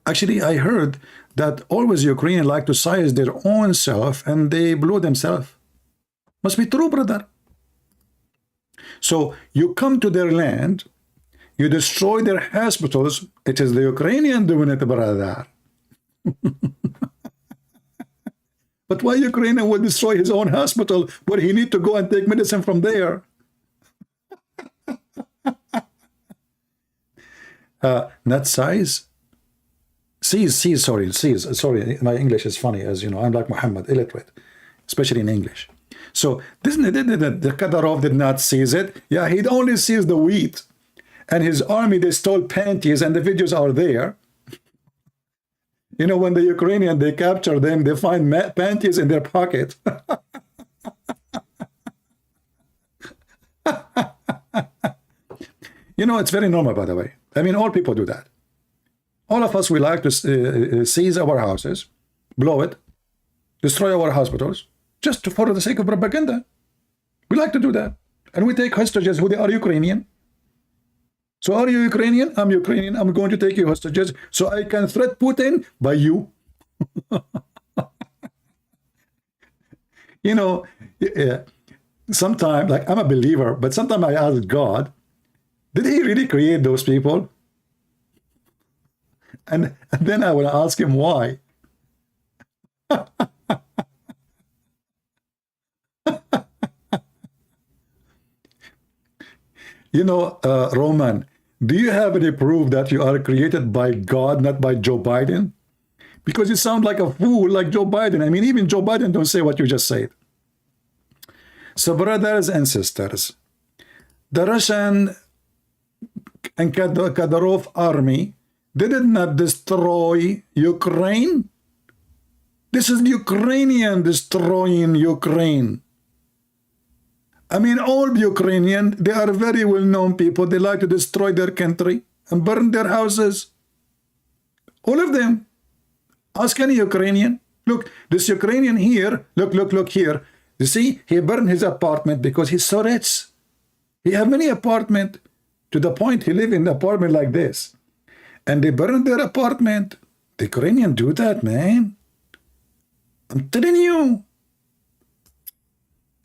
Actually, I heard that always Ukrainians like to size their own self and they blow themselves. Must be true, brother. So you come to their land, you destroy their hospitals. It is the Ukrainian doing it, brother. But why Ukrainian would destroy his own hospital where he need to go and take medicine from there? Not size? Sorry, my English is funny, as you know. I'm like Muhammad, illiterate, especially in English. So the Kadyrov did not seize it. Yeah, he only sees the wheat. And his army, they stole panties, and the videos are there. You know, when the Ukrainian, they capture them, they find panties in their pocket. You know, it's very normal, by the way. I mean, all people do that. All of us, we like to seize our houses, blow it, destroy our hospitals, just for the sake of propaganda. We like to do that. And we take hostages who they are Ukrainian. So are you Ukrainian? I'm Ukrainian. I'm going to take you hostages so I can threat Putin by you. You know, sometimes, like, I'm a believer, but sometimes I ask God, did he really create those people? And then I will ask him why. You know, Roman, do you have any proof that you are created by God, not by Joe Biden? Because you sound like a fool like Joe Biden. I mean, even Joe Biden don't say what you just said. So, brothers and sisters, the Russian and Kadyrov army did not destroy Ukraine. This is Ukrainian destroying Ukraine. I mean, all Ukrainian, they are very well-known people. They like to destroy their country and burn their houses. All of them. Ask any Ukrainian. Look, this Ukrainian here, look here. You see, he burned his apartment because he's so rich. He have many apartments to the point he live in an apartment like this. And they burned their apartment. The Ukrainian do that, man. I'm telling you.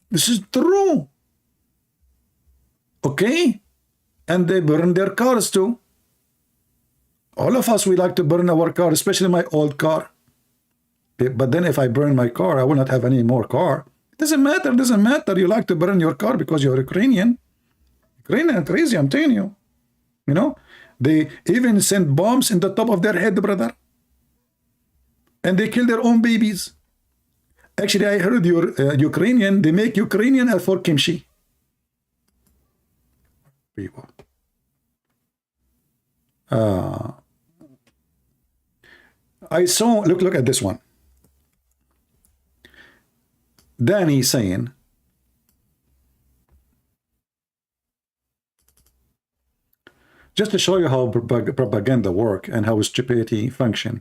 This is true. Okay? And they burn their cars too. All of us, we like to burn our car, especially my old car. But then if I burn my car, I will not have any more car. It doesn't matter. You like to burn your car because you're Ukrainian. Ukrainian are crazy, I'm telling you. You know, they even send bombs in the top of their head, brother. And they kill their own babies. Actually, I heard your Ukrainian, they make Ukrainian for kimchi. People. I saw, look at this one. Danny saying, just to show you how propaganda work and how stupidity function.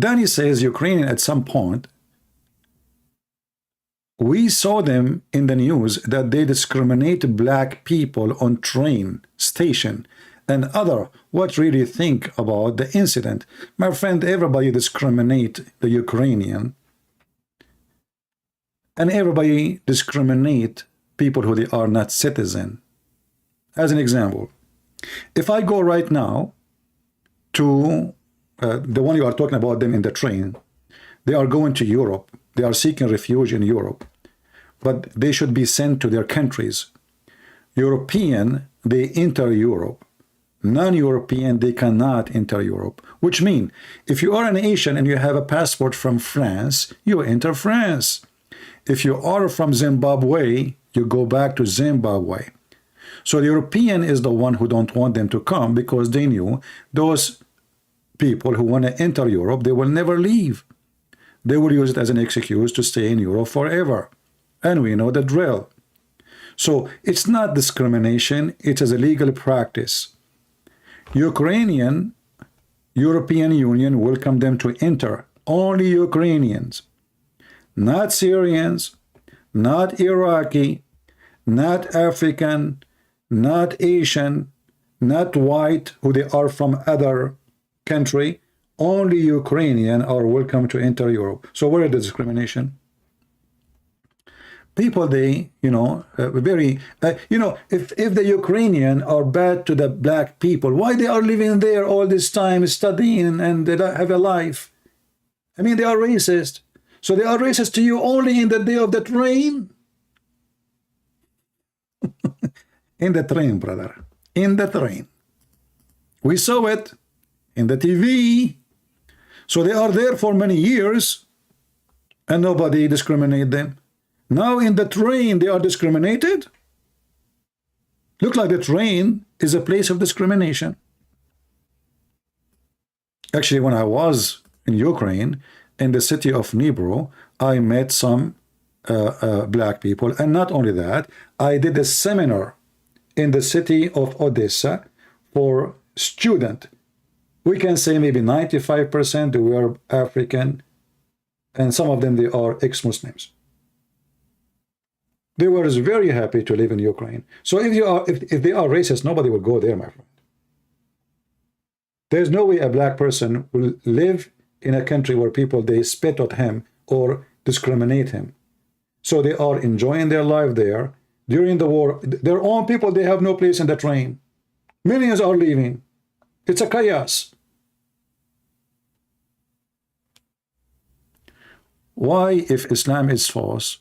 Danny says Ukrainian at some point, we saw them in the news that they discriminate black people on train station and other. What really think about the incident? My friend, everybody discriminate the Ukrainian. And everybody discriminate people who they are not citizen. As an example, if I go right now to the one you are talking about them in the train, they are going to Europe. They are seeking refuge in Europe, but they should be sent to their countries. European, they enter Europe. Non-European, they cannot enter Europe, which means if you are an Asian and you have a passport from France, you enter France. If you are from Zimbabwe, you go back to Zimbabwe. So the European is the one who don't want them to come because they knew those people who want to enter Europe, they will never leave. They will use it as an excuse to stay in Europe forever. And we know the drill. So it's not discrimination, it is a legal practice. Ukrainian, European Union welcome them to enter. Only Ukrainians. Not Syrians, not Iraqi, not African, not Asian, not white, who they are from other country. Only Ukrainian are welcome to enter Europe. So where is the discrimination? People, they, you know, if the Ukrainian are bad to the black people, why they are living there all this time studying and they don't have a life? I mean, they are racist. So they are racist to you only in the day of the train? In the train, brother. In the train. We saw it in the TV. So they are there for many years and nobody discriminate them. Now in the train they are discriminated. Look like the train is a place of discrimination. Actually, when I was in Ukraine, in the city of Dnipro, I met some black people. And not only that, I did a seminar in the city of Odessa for students. We can say maybe 95% they were African, and some of them, they are ex-Muslims. They were very happy to live in Ukraine. So if they are racist, nobody will go there, my friend. There's no way a black person will live in a country where people, they spit at him or discriminate him. So they are enjoying their life there. During the war, their own people, they have no place in the train. Millions are leaving. It's a chaos. Why, if Islam is false,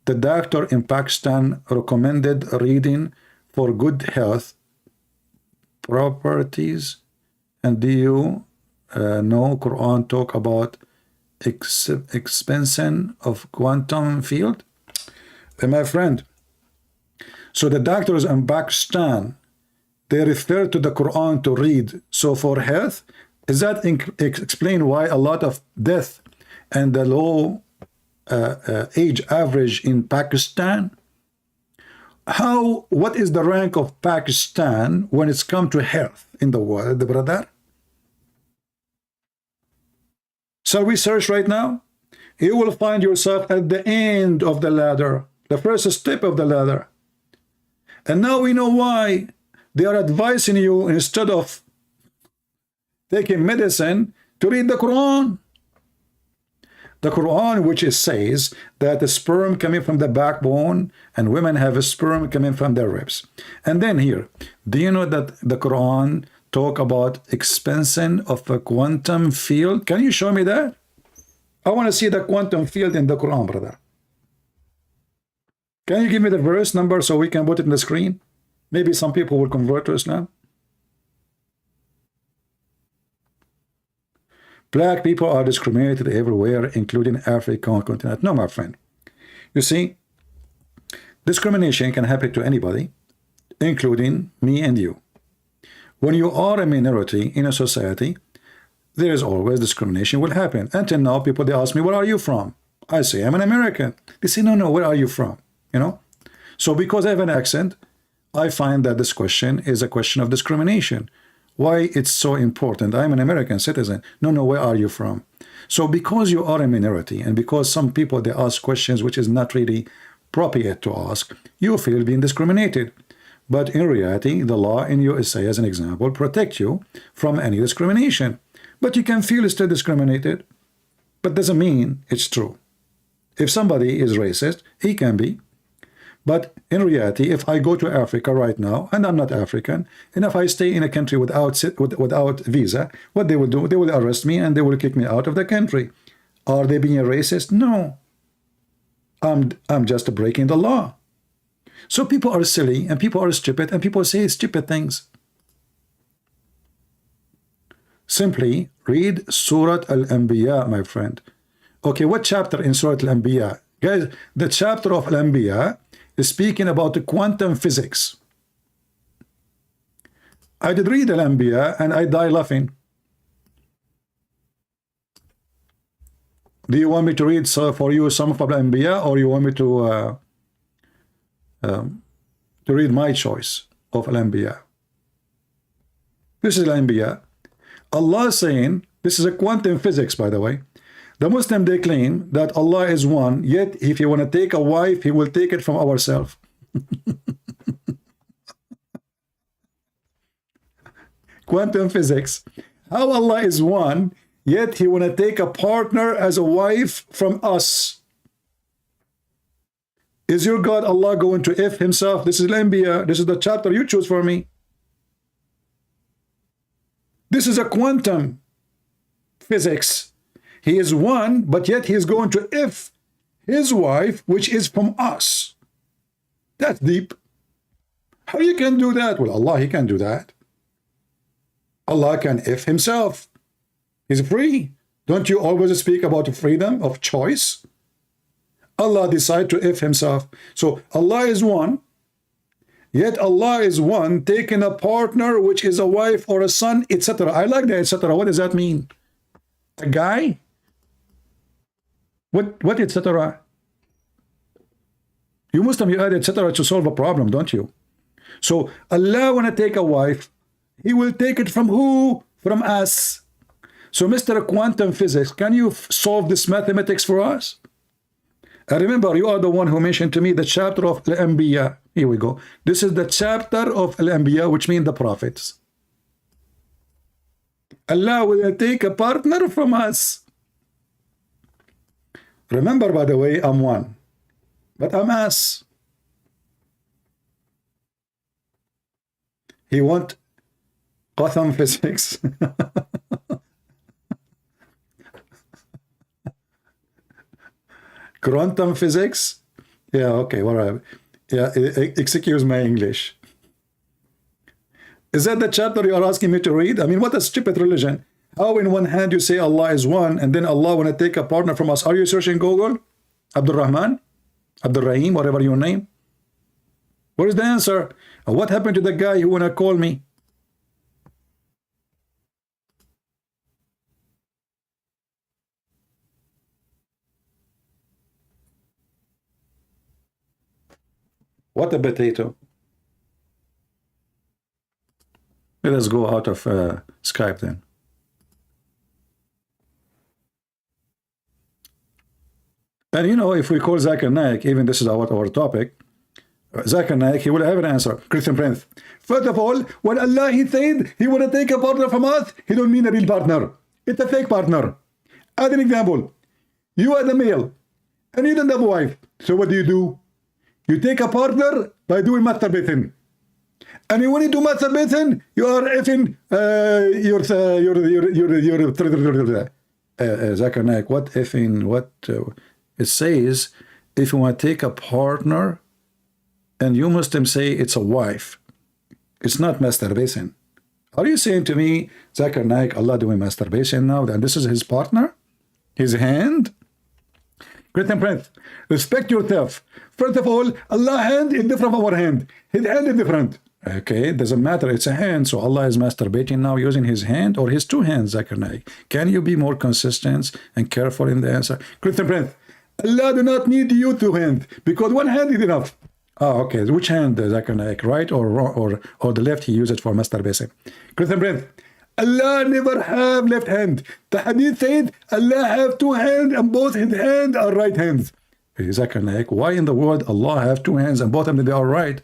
the doctor in Pakistan recommended reading for good health properties, and do you know Quran talk about expansion of quantum field? My friend, so the doctors in Pakistan, they refer to the Quran to read. So for health, is that explain why a lot of death and the low age average in Pakistan. What is the rank of Pakistan when it's come to health in the world, brother? Shall we search right now? You will find yourself at the end of the ladder, the first step of the ladder. And now we know why they are advising you, instead of taking medicine, to read the Quran. The Quran, which says that the sperm coming from the backbone and women have a sperm coming from their ribs. And then here, do you know that the Quran talk about expansion of a quantum field? Can you show me that? I want to see the quantum field in the Quran, brother. Can you give me the verse number so we can put it in the screen? Maybe some people will convert to Islam. Black people are discriminated everywhere, including African continent. No, my friend. You see, discrimination can happen to anybody, including me and you. When you are a minority in a society, there is always discrimination will happen. Until now, people, they ask me, where are you from? I say, I'm an American. They say, no, where are you from? You know? So because I have an accent, I find that this question is a question of discrimination. Why it's so important? I'm an American citizen. No, where are you from? So because you are a minority, and because some people, they ask questions which is not really appropriate to ask, you feel being discriminated. But in reality, the law in USA, as an example, protect you from any discrimination. But you can feel still discriminated, but doesn't mean it's true. If somebody is racist, he can be. But in reality, if I go to Africa right now, and I'm not African, and if I stay in a country without visa, what they will do, they will arrest me and they will kick me out of the country. Are they being racist? No. I'm just breaking the law. So people are silly, and people are stupid, and people say stupid things. Simply read Surah Al-Anbiya, my friend. Okay, what chapter in Surah Al-Anbiya? Guys, the chapter of Al-Anbiya is speaking about the quantum physics. I did read Al-Anbiya and I die laughing. Do you want me to read for you some of Al-Anbiya, or you want me to read my choice of Al-Anbiya? This is Al-Anbiya. Allah is saying, this is a quantum physics, by the way. The Muslim, they claim that Allah is one, yet if you want to take a wife, he will take it from ourselves. Quantum physics. How Allah is one, yet he want to take a partner as a wife from us. Is your God Allah going to if himself? This is Al-Anbiya. This is the chapter you choose for me. This is a quantum physics. He is one, but yet he is going to if his wife, which is from us. That's deep. How you can do that? Well, Allah, he can do that. Allah can if himself. He's free. Don't you always speak about the freedom of choice? Allah decide to if himself. So Allah is one, yet Allah is one, taking a partner, which is a wife or a son, etc. I like that, etc. What does that mean? A guy? What etc.? You Muslim, you add etc. to solve a problem, don't you? So Allah want to take a wife, he will take it from who? From us. So Mr. Quantum Physics, can you solve this mathematics for us? I remember you are the one who mentioned to me the chapter of Al-Anbiya. Here we go. This is the chapter of Al-Anbiya, which means the prophets. Allah will take a partner from us. Remember, by the way, I'm one, but I'm us. He want quantum physics. Quantum physics? Yeah, okay, whatever. Yeah, excuse my English. Is that the chapter you are asking me to read? I mean, what a stupid religion. How in one hand you say Allah is one, and then Allah want to take a partner from us? Are you searching Google? Abdul Rahman? Abdul Rahim, whatever your name? What is the answer? What happened to the guy who want to call me? What a potato. Let us go out of Skype then. And you know, if we call Zakir Naik, even this is our topic, Zakir Naik, he will have an answer. Christian Prince. First of all, when Allah he said he want to take a partner from us, he don't mean a real partner. It's a fake partner. As an example, you are the male and you don't have a wife. So what do? You take a partner by doing masturbation. And when you do masturbation, you are effing Zakir Naik, what effing, what it says, if you want to take a partner, and you Muslims say it's a wife, it's not masturbation. Are you saying to me, Zakir Naik, Allah doing masturbation now, and this is his partner? His hand? Christian Prince, respect yourself. First of all, Allah's hand is different from our hand. His hand is different. Okay, it doesn't matter, it's a hand. So Allah is masturbating now using his hand or his two hands, Zakir Naik. Can you be more consistent and careful in the answer? Christian Prince, Allah do not need you two hands because one hand is enough. Ah, okay. Which hand, Zakir Naik, right or wrong, or the left? He uses for masturbation. Christian Prince, Allah never have left hand. The hadith said Allah have two hands and both his hands are right hands. Zakir Naik, why in the world Allah have two hands and both of them they are right?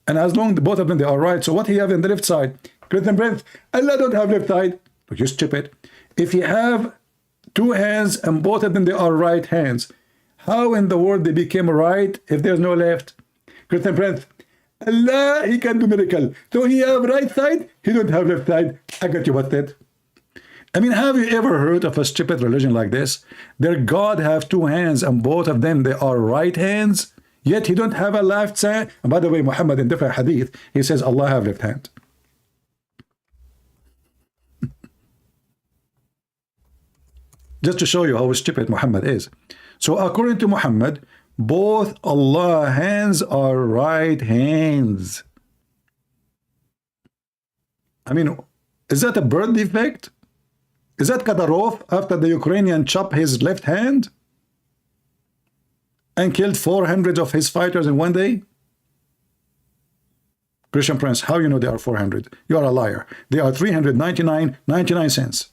And as long as both of them they are right, so what he have in the left side? Christian Prince, Allah don't have left side. You stupid. If you have two hands and both of them they are right hands, how in the world they became right if there's no left? Christian Prince, Allah, he can do miracle. So he have right side, he don't have left side. I got you busted. I mean, have you ever heard of a stupid religion like this? Their God have two hands and both of them they are right hands, yet he don't have a left side. And by the way, Muhammad in different hadith, he says Allah have left hand. Just to show you how stupid Muhammad is. So according to Muhammad, both Allah's hands are right hands. I mean, is that a birth defect? Is that Kadyrov after the Ukrainian chopped his left hand and killed 400 of his fighters in one day? Christian Prince, how you know they are 400? You are a liar. They are 399.99 cents.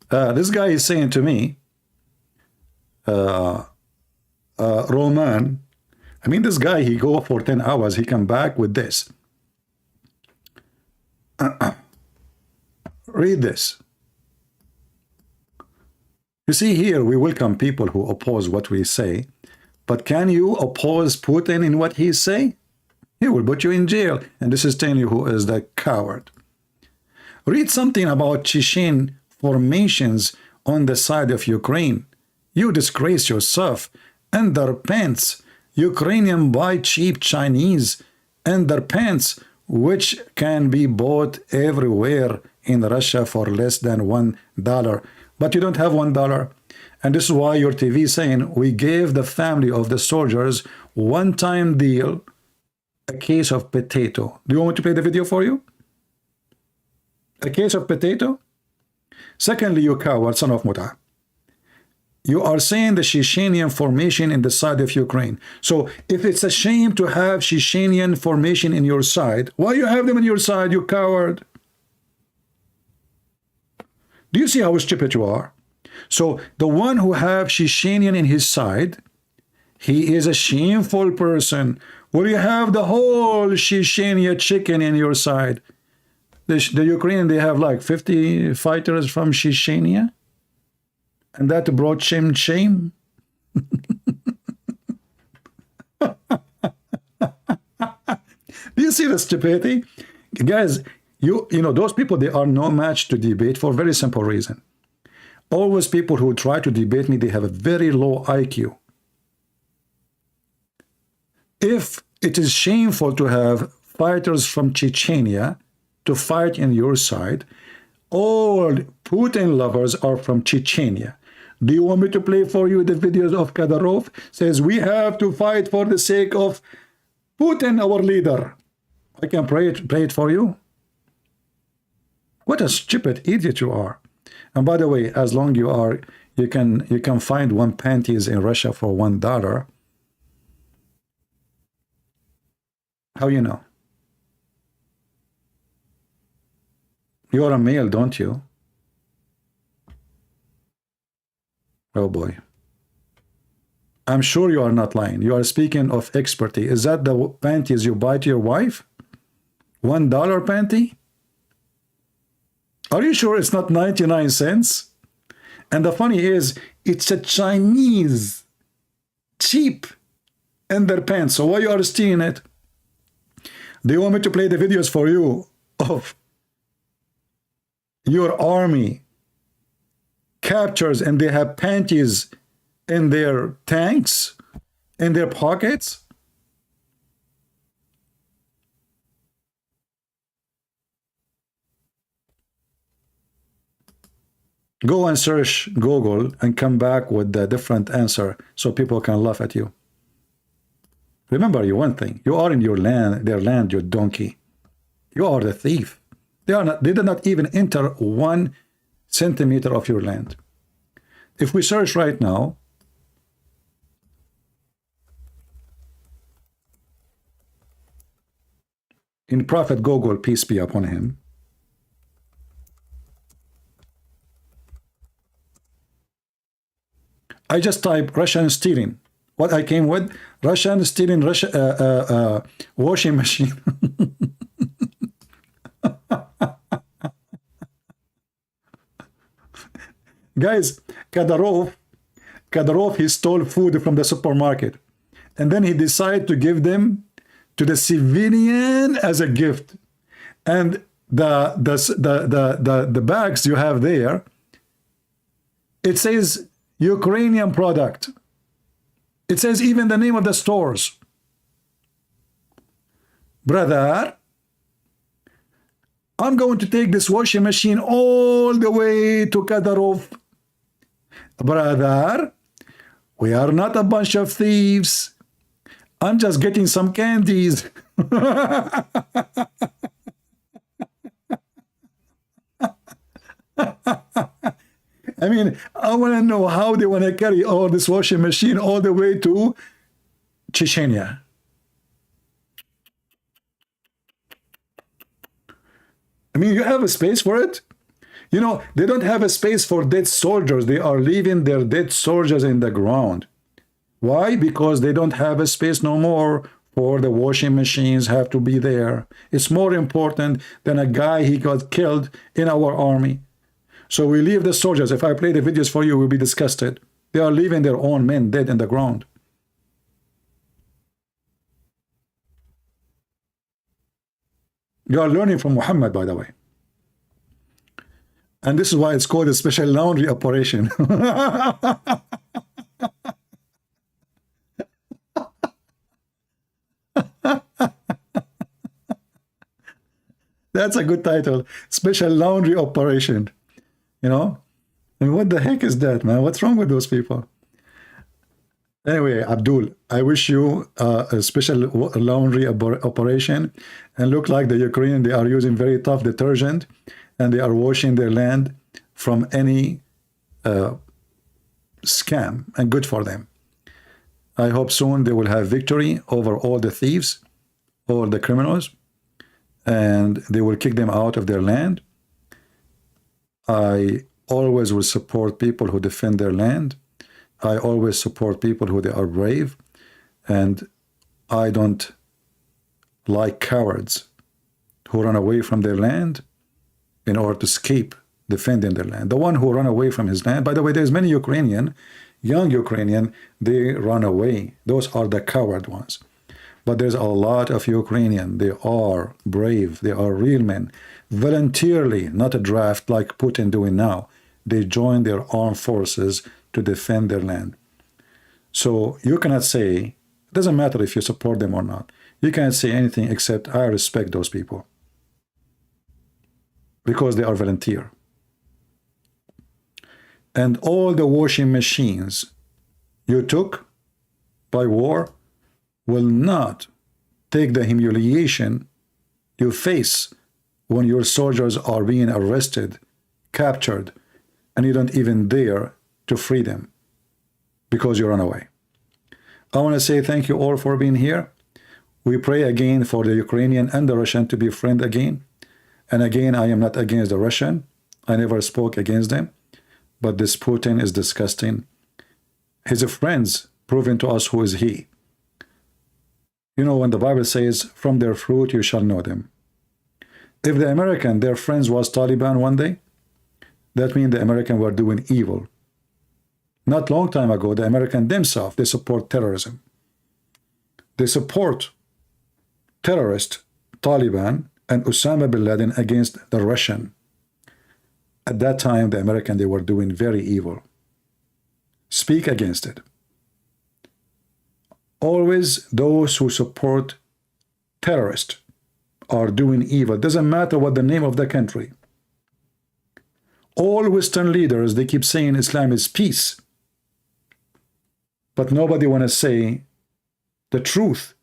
This guy is saying to me, Roman, I mean, this guy, he go for 10 hours, he come back with this. Read this. You see here, we welcome people who oppose what we say, but can you oppose Putin in what he say? He will put you in jail, and this is telling you who is the coward. Read something about Chechen formations on the side of Ukraine. You disgrace yourself. Underpants. Ukrainian buy cheap Chinese underpants, which can be bought everywhere in Russia for less than $1. But you don't have $1. And this is why your TV is saying, we gave the family of the soldiers one-time deal, a case of potato. Do you want me to play the video for you? A case of potato? Secondly, you coward, son of Muta. You are saying the Chechenian formation in the side of Ukraine. So if it's a shame to have Chechenian formation in your side, why you have them in your side, you coward? Do you see how stupid you are? So the one who have Chechenian in his side, he is a shameful person. Well, you have the whole Chechenia chicken in your side. The Ukrainian, they have like 50 fighters from Chechenia. And that brought shame. Do you see the stupidity? Guys, you know, those people, they are no match to debate for a very simple reason. Always people who try to debate me, they have a very low IQ. If it is shameful to have fighters from Chechnya to fight in your side, all Putin lovers are from Chechnya. Do you want me to play for you the videos of Kadyrov? Says we have to fight for the sake of Putin, our leader. I can play it for you. What a stupid idiot you are. And by the way, as long you can find one panties in Russia for $1. How you know? You're a male, don't you? Oh boy. I'm sure you are not lying. You are speaking of expertise. Is that the panties you buy to your wife? $1 panty? Are you sure it's not 99 cents? And the funny is, it's a Chinese cheap underpants. So why you are stealing it? Do you want me to play the videos for you of your army captures and they have panties in their tanks, in their pockets? Go and search Google and come back with a different answer so people can laugh at you. Remember you one thing, you are in your land, their land, you donkey. You are the thief. They did not even enter 1 centimeter of your land. If we search right now, in Prophet Google, peace be upon him, I just type Russian stealing. What I came with? Russian stealing washing machine. Guys, Kadyrov, he stole food from the supermarket. And then he decided to give them to the civilian as a gift. And the bags you have there, it says Ukrainian product. It says even the name of the stores. Brother, I'm going to take this washing machine all the way to Kadyrov. Brother, we are not a bunch of thieves. I'm just getting some candies. I mean, I want to know how they want to carry all this washing machine all the way to Chechnya. I mean, you have a space for it? You know, they don't have a space for dead soldiers. They are leaving their dead soldiers in the ground. Why? Because they don't have a space no more for the washing machines have to be there. It's more important than a guy he got killed in our army. So we leave the soldiers. If I play the videos for you, we'll be disgusted. They are leaving their own men dead in the ground. You are learning from Muhammad, by the way. And this is why it's called a special laundry operation. That's a good title. Special laundry operation. You know? I mean, what the heck is that, man? What's wrong with those people? Anyway, Abdul, I wish you a special laundry operation. And look like the Ukrainian, they are using very tough detergent and they are washing their land from any scam, and good for them. I hope soon they will have victory over all the thieves, all the criminals, and they will kick them out of their land. I always will support people who defend their land. I always support people who they are brave, and I don't like cowards who run away from their land in order to escape defending their land. The one who run away from his land, by the way, there's many Ukrainian, young Ukrainian, they run away. Those are the coward ones. But there's a lot of Ukrainian, they are brave, they are real men, voluntarily, not a draft like Putin doing now. They join their armed forces to defend their land. So you cannot say, it doesn't matter if you support them or not. You can't say anything except I respect those people. Because they are volunteer. And all the washing machines you took by war will not take the humiliation you face when your soldiers are being arrested, captured, and you don't even dare to free them because you run away. I want to say thank you all for being here. We pray again for the Ukrainian and the Russian to be friends again. And again, I am not against the Russian. I never spoke against them. But this Putin is disgusting. His friends proving to us who is he. You know, when the Bible says, from their fruit you shall know them. If the American, their friends was Taliban one day, that means the American were doing evil. Not long time ago, the American themselves, they support terrorism. They support terrorist Taliban and Osama bin Laden against the Russian. At that time, the American, they were doing very evil. Speak against it. Always those who support terrorists are doing evil. Doesn't matter what the name of the country. All Western leaders, they keep saying Islam is peace. But nobody want to say the truth.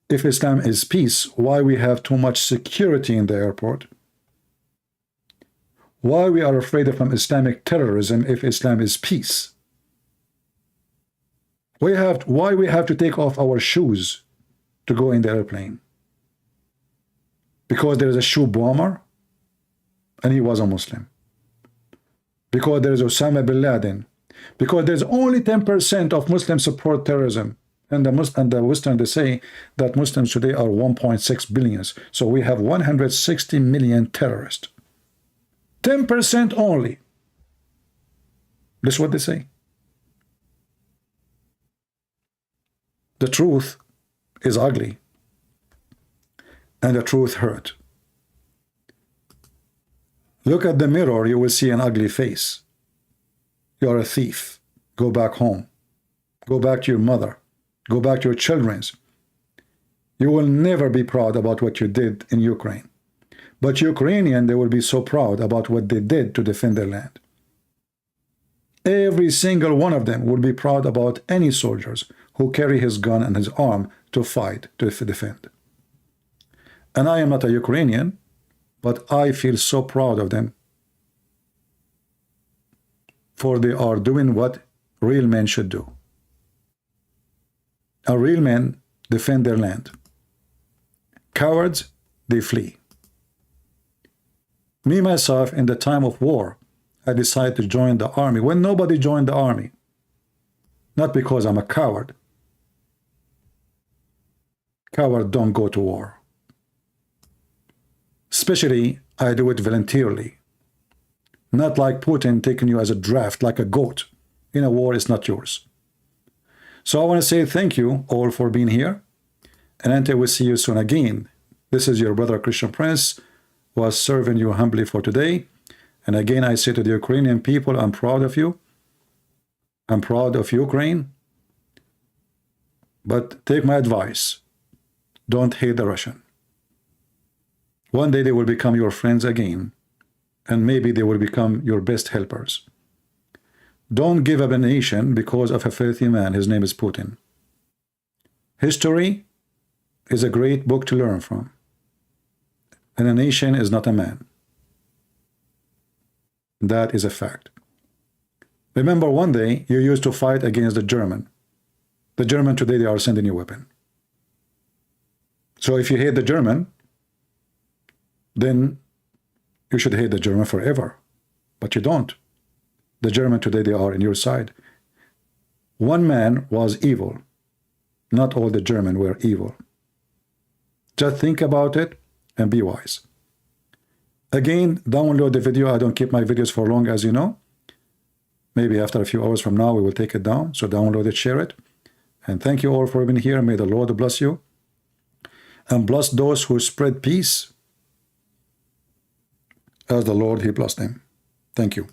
If Islam is peace, why we have too much security in the airport? Why we are afraid of Islamic terrorism if Islam is peace? Why we have to take off our shoes to go in the airplane? Because there is a shoe bomber and he was a Muslim. Because there is Osama bin Laden. Because there's only 10% of Muslims support terrorism. And the Western, they say that Muslims today are 1.6 billion. So we have 160 million terrorists. 10% only. This is what they say. The truth is ugly. And the truth hurt. Look at the mirror, you will see an ugly face. You are a thief. Go back home. Go back to your mother. Go back to your children's. You will never be proud about what you did in Ukraine. But Ukrainian, they will be so proud about what they did to defend their land. Every single one of them will be proud about any soldiers who carry his gun and his arm to fight, to defend. And I am not a Ukrainian, but I feel so proud of them. For they are doing what real men should do. A real men defend their land. Cowards, they flee. Me, myself, in the time of war, I decided to join the army when nobody joined the army. Not because I'm a coward. Cowards don't go to war. Especially, I do it voluntarily. Not like Putin taking you as a draft, like a goat. In a war, it's not yours. So I want to say thank you all for being here. And until we see you soon again, this is your brother Christian Prince, was serving you humbly for today. And again, I say to the Ukrainian people, I'm proud of you. I'm proud of Ukraine. But take my advice. Don't hate the Russian. One day they will become your friends again. And maybe they will become your best helpers. Don't give up a nation because of a filthy man. His name is Putin. History is a great book to learn from. And a nation is not a man. That is a fact. Remember, one day you used to fight against the German. The German today, they are sending you a weapon. So if you hate the German, then you should hate the German forever. But you don't. The German today, they are in your side. One man was evil. Not all the German were evil. Just think about it and be wise. Again, download the video. I don't keep my videos for long, as you know. Maybe after a few hours from now, we will take it down. So download it, share it. And thank you all for being here. May the Lord bless you. And bless those who spread peace as the Lord, He blessed them. Thank you.